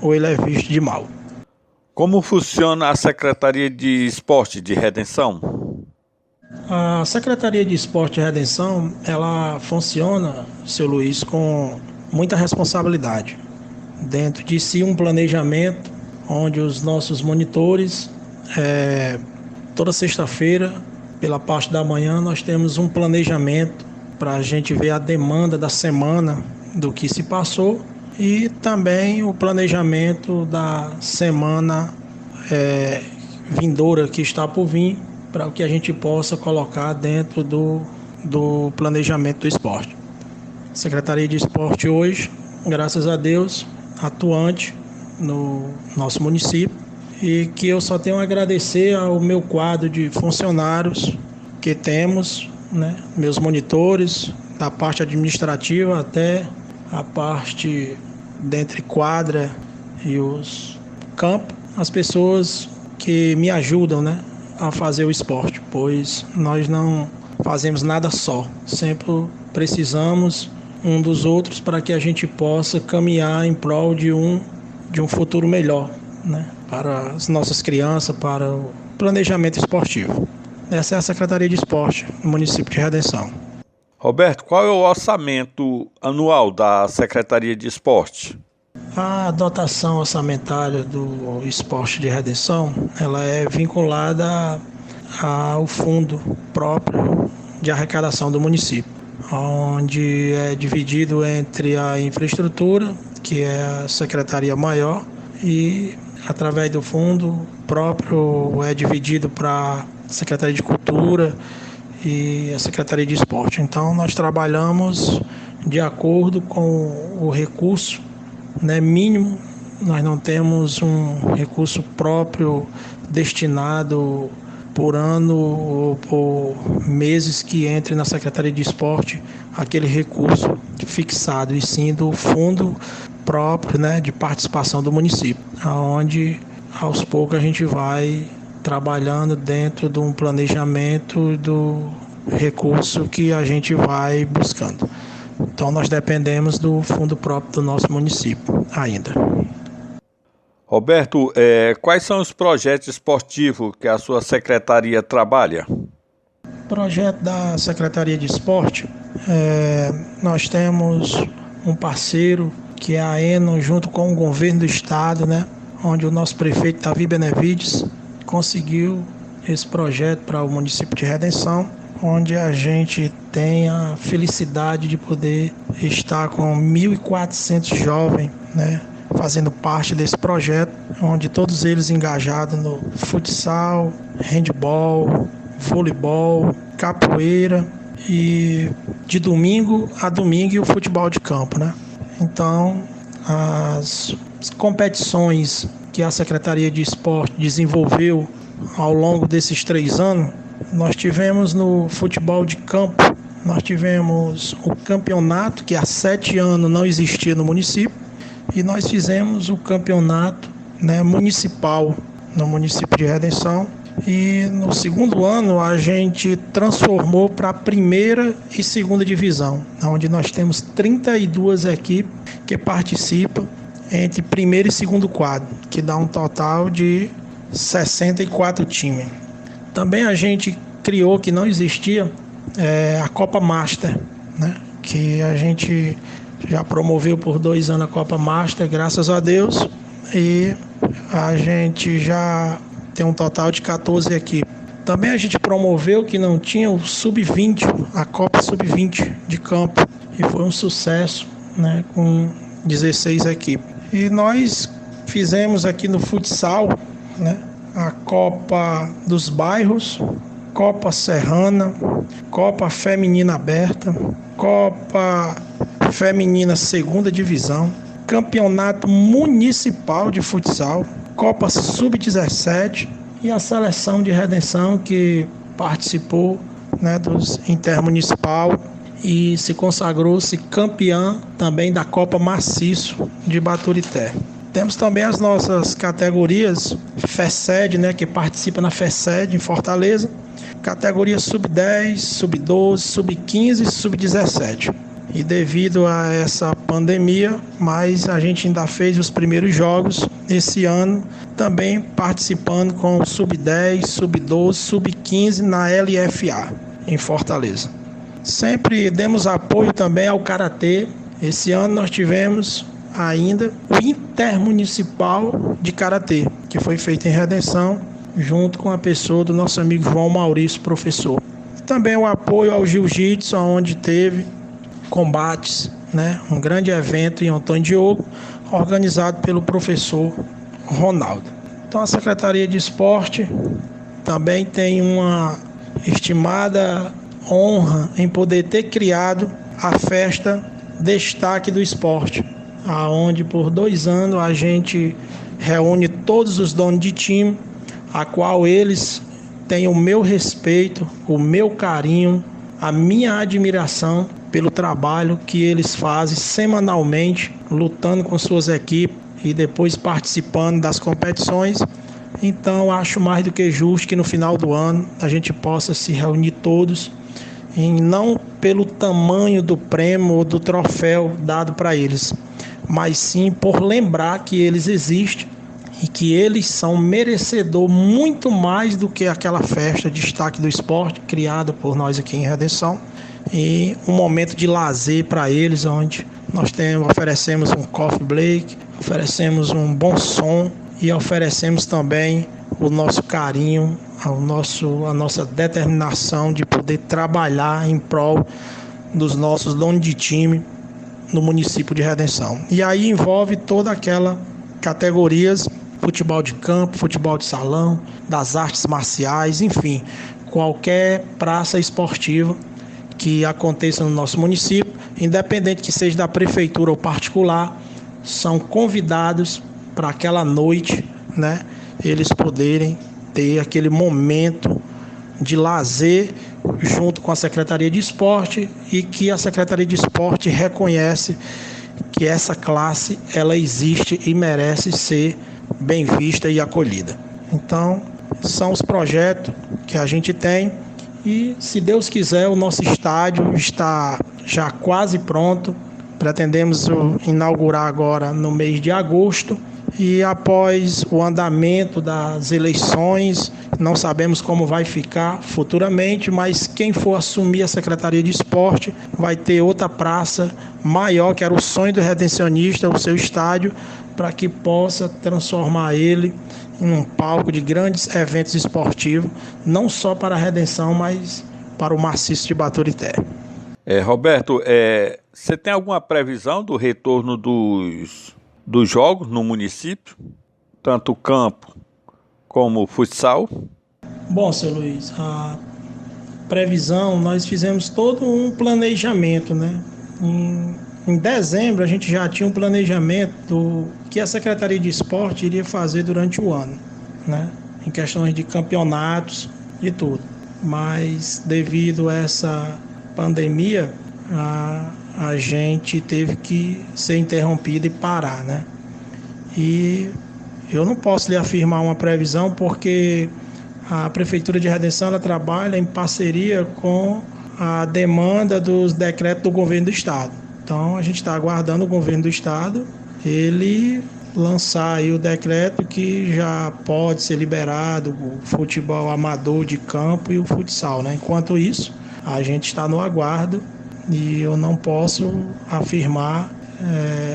ou ele é visto de mal. Como funciona a Secretaria de Esporte de Redenção? A Secretaria de Esporte e Redenção, ela funciona, seu Luiz, com muita responsabilidade. Dentro de si um planejamento onde os nossos monitores, toda sexta-feira, pela parte da manhã, nós temos um planejamento para a gente ver a demanda da semana do que se passou e também o planejamento da semana vindoura que está por vir, para o que a gente possa colocar dentro do planejamento do esporte. Secretaria de Esporte hoje, graças a Deus, atuante no nosso município, e que eu só tenho a agradecer ao meu quadro de funcionários que temos, né, meus monitores, da parte administrativa até a parte dentre quadra e os campos, as pessoas que me ajudam, né, a fazer o esporte, pois nós não fazemos nada só, sempre precisamos um dos outros para que a gente possa caminhar em prol de um futuro melhor, né, para as nossas crianças, para o planejamento esportivo. Essa é a Secretaria de Esporte no município de Redenção. Roberto, qual é o orçamento anual da Secretaria de Esporte? A dotação orçamentária do Esporte de Redenção, ela é vinculada ao fundo próprio de arrecadação do município, onde é dividido entre a infraestrutura, que é a secretaria maior, e através do fundo próprio é dividido para a Secretaria de Cultura e a Secretaria de Esporte. Então nós trabalhamos de acordo com o recurso, né, mínimo. Nós não temos um recurso próprio destinado por ano ou por meses que entre na Secretaria de Esporte aquele recurso fixado, e sim do fundo próprio, né, de participação do município, onde aos poucos a gente vai trabalhando dentro de um planejamento do recurso que a gente vai buscando. Então nós dependemos do fundo próprio do nosso município ainda. Roberto, quais são os projetos esportivos que a sua secretaria trabalha? Projeto da Secretaria de Esporte, nós temos um parceiro que é a ENO, junto com o governo do estado, né, onde o nosso prefeito Davi Benevides conseguiu esse projeto para o município de Redenção, onde a gente tem a felicidade de poder estar com 1.400 jovens, né, fazendo parte desse projeto, onde todos eles engajados no futsal, handball, voleibol, capoeira e de domingo a domingo e o futebol de campo, né? Então, as competições que a Secretaria de Esporte desenvolveu ao longo desses 3 anos, nós tivemos no futebol de campo, nós tivemos o campeonato que há 7 anos não existia no município, e nós fizemos o campeonato, né, municipal no município de Redenção, e no segundo ano a gente transformou para a primeira e segunda divisão, onde nós temos 32 equipes que participam entre primeiro e segundo quadro, que dá um total de 64 times. Também a gente criou, que não existia, a Copa Master, né, que a gente já promoveu por 2 anos a Copa Master, graças a Deus, e a gente já tem um total de 14 equipes. Também a gente promoveu, que não tinha, o Sub-20, a Copa Sub-20 de campo, e foi um sucesso, né, com 16 equipes. E nós fizemos aqui no futsal, né, a Copa dos Bairros, Copa Serrana, Copa Feminina Aberta, Copa Feminina Segunda Divisão, Campeonato Municipal de Futsal, Copa Sub-17 e a Seleção de Redenção, que participou, né, dos intermunicipal e se consagrou-se campeã também da Copa Maciço de Baturité. Temos também as nossas categorias FECED, né, que participa na FECED em Fortaleza, categoria Sub-10, Sub-12, Sub-15 e Sub-17. E devido a essa pandemia, mas a gente ainda fez os primeiros jogos esse ano, também participando com o Sub-10, Sub-12, Sub-15 na LFA, em Fortaleza. Sempre demos apoio também ao Karatê. Esse ano nós tivemos ainda o Intermunicipal de Karatê, que foi feito em Redenção, junto com a pessoa do nosso amigo João Maurício, professor. Também o apoio ao jiu-jitsu, onde teve combates, né? Um grande evento em Antônio Diogo, organizado pelo professor Ronaldo. Então a Secretaria de Esporte também tem uma estimada honra em poder ter criado a festa Destaque do Esporte, aonde por 2 anos a gente reúne todos os donos de time, a qual eles têm o meu respeito, o meu carinho, a minha admiração pelo trabalho que eles fazem semanalmente, lutando com suas equipes e depois participando das competições. Então acho mais do que justo que no final do ano a gente possa se reunir todos, e não pelo tamanho do prêmio ou do troféu dado para eles, mas sim por lembrar que eles existem e que eles são merecedores muito mais do que aquela festa Destaque do Esporte criada por nós aqui em Redenção, e um momento de lazer para eles, onde nós oferecemos um coffee break, oferecemos um bom som e oferecemos também o nosso carinho, a nossa determinação de poder trabalhar em prol dos nossos donos de time no município de Redenção. E aí envolve toda aquela categorias: futebol de campo, futebol de salão, das artes marciais, enfim, qualquer praça esportiva que aconteça no nosso município, independente que seja da prefeitura ou particular, são convidados para aquela noite, né, eles poderem ter aquele momento de lazer junto com a Secretaria de Esporte, e que a Secretaria de Esporte reconhece que essa classe ela existe e merece ser bem vista e acolhida. Então, são os projetos que a gente tem, e se Deus quiser, o nosso estádio está já quase pronto. Pretendemos inaugurar agora no mês de agosto, e após o andamento das eleições, não sabemos como vai ficar futuramente, mas quem for assumir a Secretaria de Esporte vai ter outra praça maior, que era o sonho do redencionista, o seu estádio, para que possa transformar ele em um palco de grandes eventos esportivos, não só para a Redenção, mas para o maciço de Baturité. Roberto, você tem alguma previsão do retorno dos jogos no município, tanto campo como futsal? Bom, seu Luiz, a previsão, nós fizemos todo um planejamento, né? Em dezembro a gente já tinha um planejamento do que a Secretaria de Esporte iria fazer durante o ano, né? Em questões de campeonatos e tudo. Mas devido a essa pandemia, a gente teve que ser interrompido e parar, né? E eu não posso lhe afirmar uma previsão, porque a Prefeitura de Redenção ela trabalha em parceria com a demanda dos decretos do governo do estado. Então a gente está aguardando o governo do estado ele lançar aí o decreto que já pode ser liberado o futebol amador de campo e o futsal, né? Enquanto isso, a gente está no aguardo e eu não posso afirmar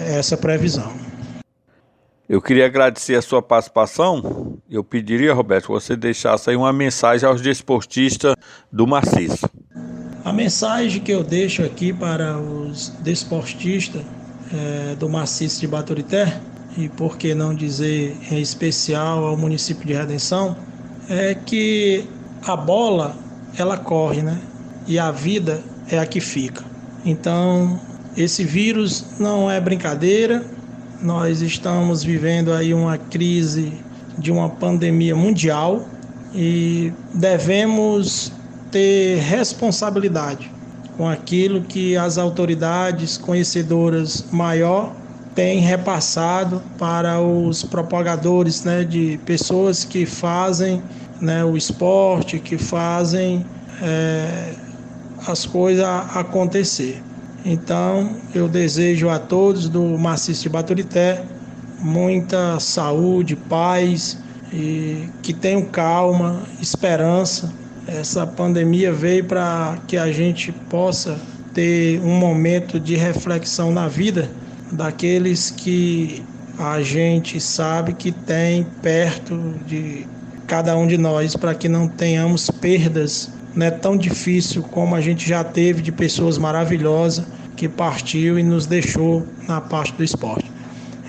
essa previsão. Eu queria agradecer a sua participação. Eu pediria, Roberto, que você deixasse aí uma mensagem aos desportistas do Maciço. A mensagem que eu deixo aqui para os desportistas do Maciço de Baturité, e por que não dizer em especial ao município de Redenção, é que a bola ela corre, né? E a vida é a que fica. Então, esse vírus não é brincadeira. Nós estamos vivendo aí uma crise de uma pandemia mundial e devemos ter responsabilidade com aquilo que as autoridades conhecedoras maior têm repassado para os propagadores, né, de pessoas que fazem, né, o esporte, que fazem as coisas acontecer. Então, eu desejo a todos do Maciço de Baturité muita saúde, paz, e que tenham calma, esperança. Essa pandemia veio para que a gente possa ter um momento de reflexão na vida daqueles que a gente sabe que tem perto de cada um de nós, para que não tenhamos perdas, né, tão difícil como a gente já teve de pessoas maravilhosas que partiu e nos deixou na parte do esporte.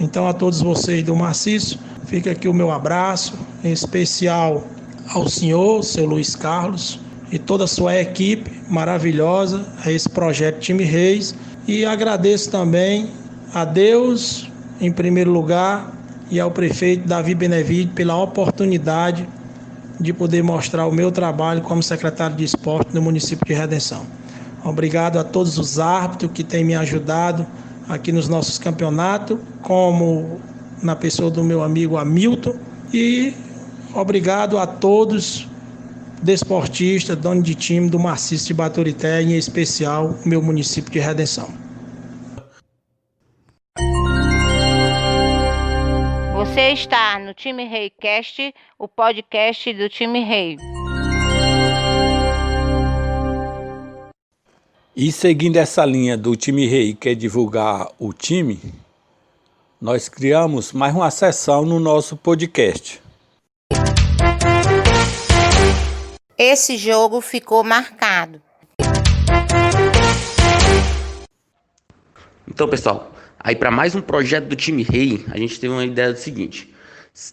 Então, a todos vocês do Maciço, fica aqui o meu abraço, em especial ao senhor, seu Luiz Carlos, e toda a sua equipe maravilhosa, a esse projeto Time Reis, e agradeço também a Deus, em primeiro lugar, e ao prefeito Davi Benevides pela oportunidade de poder mostrar o meu trabalho como secretário de esporte no município de Redenção. Obrigado a todos os árbitros que têm me ajudado aqui nos nossos campeonatos, como na pessoa do meu amigo Hamilton, e obrigado a todos desportistas, dono de time do Maciço de Baturité, em especial o meu município de Redenção. Você está no Time Rei Cast, o podcast do Time Rei. E seguindo essa linha do Time Rei, que é divulgar o time, nós criamos mais uma seção no nosso podcast. Esse jogo ficou marcado. Então, pessoal, aí para mais um projeto do Time Rei, a gente teve uma ideia do seguinte: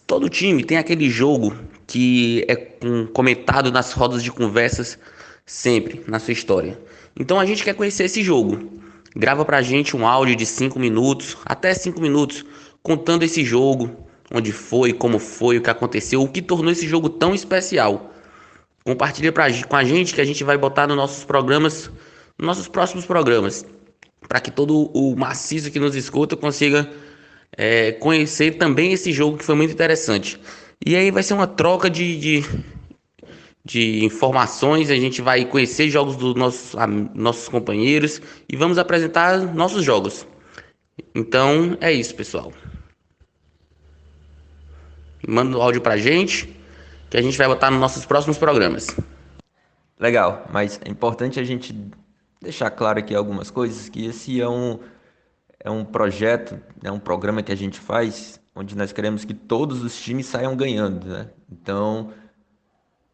todo time tem aquele jogo que é comentado nas rodas de conversas sempre na sua história. Então a gente quer conhecer esse jogo. Grava pra gente um áudio de 5 minutos, até 5 minutos, contando esse jogo, onde foi, como foi, o que aconteceu, o que tornou esse jogo tão especial. Compartilha com a gente, que a gente vai botar nos nossos programas, nos nossos próximos programas, para que todo o maciço que nos escuta consiga conhecer também esse jogo, que foi muito interessante. E aí vai ser uma troca de informações, a gente vai conhecer jogos dos nossos companheiros e vamos apresentar nossos jogos. Então é isso, pessoal. Manda o áudio pra gente, que a gente vai botar nos nossos próximos programas. Legal, mas é importante a gente deixar claro aqui algumas coisas, que esse é um projeto, é um programa que a gente faz, onde nós queremos que todos os times saiam ganhando, né? Então,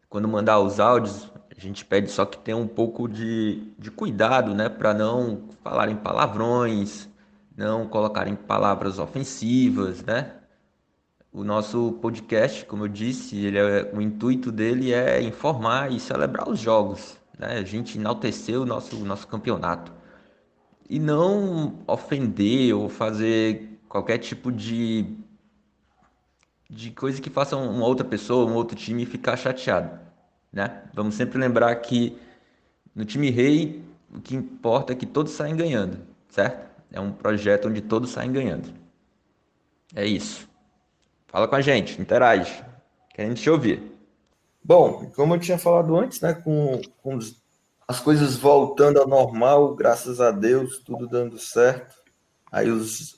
quando mandar os áudios, a gente pede só que tenha um pouco de cuidado, né? Para não falarem palavrões, não colocarem palavras ofensivas, né? O nosso podcast, como eu disse, o intuito dele é informar e celebrar os jogos, né? A gente enaltecer o nosso campeonato. E não ofender ou fazer qualquer tipo de coisa que faça uma outra pessoa, um outro time ficar chateado, né? Vamos sempre lembrar que no Time Rei o que importa é que todos saem ganhando, certo? É um projeto onde todos saem ganhando. É isso. Fala com a gente, interage. Queremos te ouvir. Bom, como eu tinha falado antes, né, com as coisas voltando ao normal, graças a Deus, tudo dando certo. Aí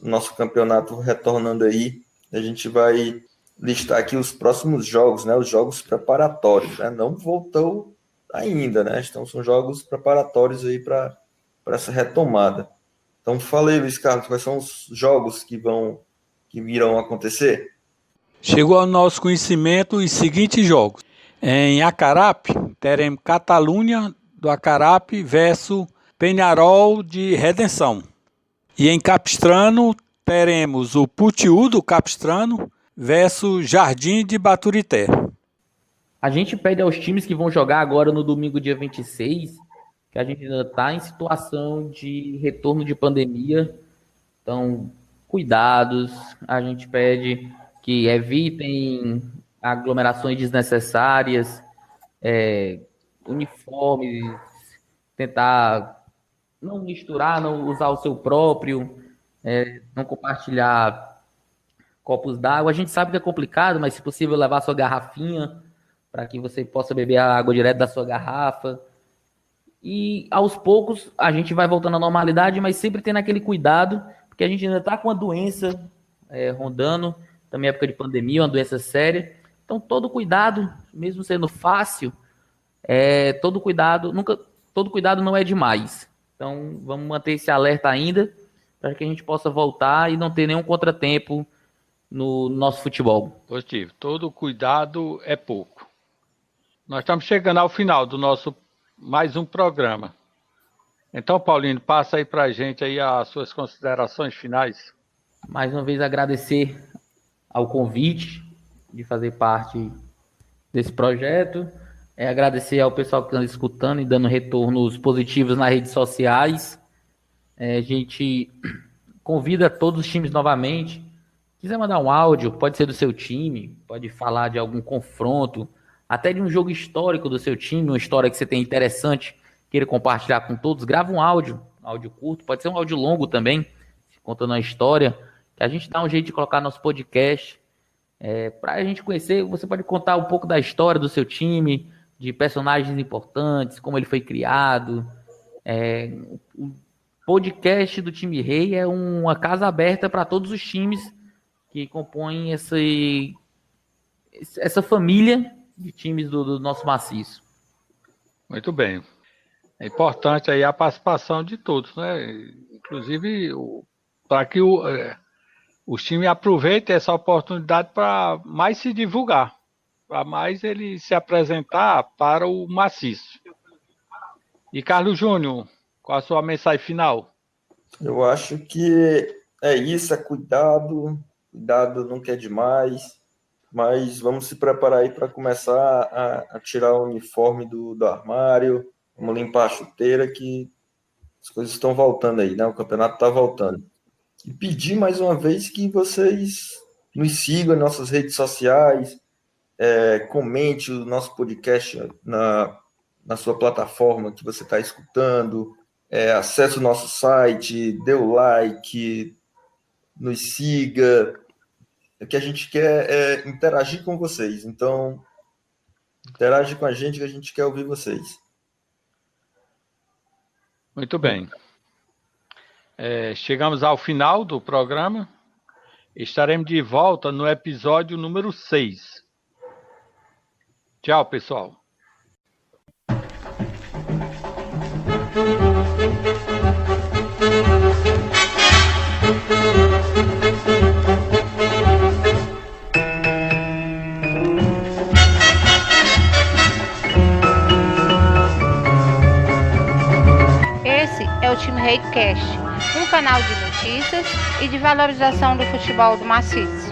nosso campeonato retornando aí, a gente vai listar aqui os próximos jogos, né, os jogos preparatórios, né? Não voltou ainda, né? Então são jogos preparatórios aí para essa retomada. Então fala aí, Luiz Carlos, quais são os jogos que virão acontecer? Chegou ao nosso conhecimento os seguintes jogos. Em Acarape, teremos Catalunha do Acarape versus Penharol de Redenção. E em Capistrano, teremos o Putiú do Capistrano versus Jardim de Baturité. A gente pede aos times que vão jogar agora no domingo, dia 26, que a gente ainda está em situação de retorno de pandemia. Então, cuidados, a gente pede que evitem aglomerações desnecessárias, uniformes, tentar não misturar, não usar o seu próprio, não compartilhar copos d'água. A gente sabe que é complicado, mas se possível levar a sua garrafinha para que você possa beber a água direto da sua garrafa. E aos poucos a gente vai voltando à normalidade, mas sempre tendo aquele cuidado, porque a gente ainda está com a doença rondando, também época de pandemia, uma doença séria. Então todo cuidado, mesmo sendo fácil, todo cuidado não é demais. Então vamos manter esse alerta ainda, para que a gente possa voltar e não ter nenhum contratempo no nosso futebol. Positivo. Todo cuidado é pouco. nós estamos chegando ao final do nosso mais um programa. Então, Paulino, passa aí para a gente aí as suas considerações finais. Mais uma vez agradecer ao convite de fazer parte desse projeto. Agradecer ao pessoal que está escutando e dando retornos positivos nas redes sociais. A gente convida todos os times novamente. Se quiser mandar um áudio, pode ser do seu time, pode falar de algum confronto, até de um jogo histórico do seu time, uma história que você tem interessante, queira compartilhar com todos, grava um áudio curto, pode ser um áudio longo também, contando uma história, que a gente dá um jeito de colocar no nosso podcast, para a gente conhecer. Você pode contar um pouco da história do seu time, de personagens importantes, como ele foi criado. O podcast do Time Rei é uma casa aberta para todos os times que compõem essa família de times do nosso maciço. Muito bem. É importante aí a participação de todos, né? Inclusive, para que os times aproveitem essa oportunidade para mais se divulgar, para mais ele se apresentar para o maciço. E Carlos Júnior, qual a sua mensagem final? Eu acho que é isso, cuidado nunca é demais, mas vamos se preparar aí para começar a tirar o uniforme do armário, vamos limpar a chuteira, que as coisas estão voltando aí, né? O campeonato está voltando. E pedir mais uma vez que vocês nos sigam nas nossas redes sociais, comente o nosso podcast na sua plataforma que você está escutando, acesse o nosso site, dê o like, nos siga. O que a gente quer é interagir com vocês. Então, interage com a gente, que a gente quer ouvir vocês. Muito bem. Chegamos ao final do programa. Estaremos de volta no episódio número 6. Tchau, pessoal. Esse é o Time Rei Cast, um canal de notícias e de valorização do futebol do maciço.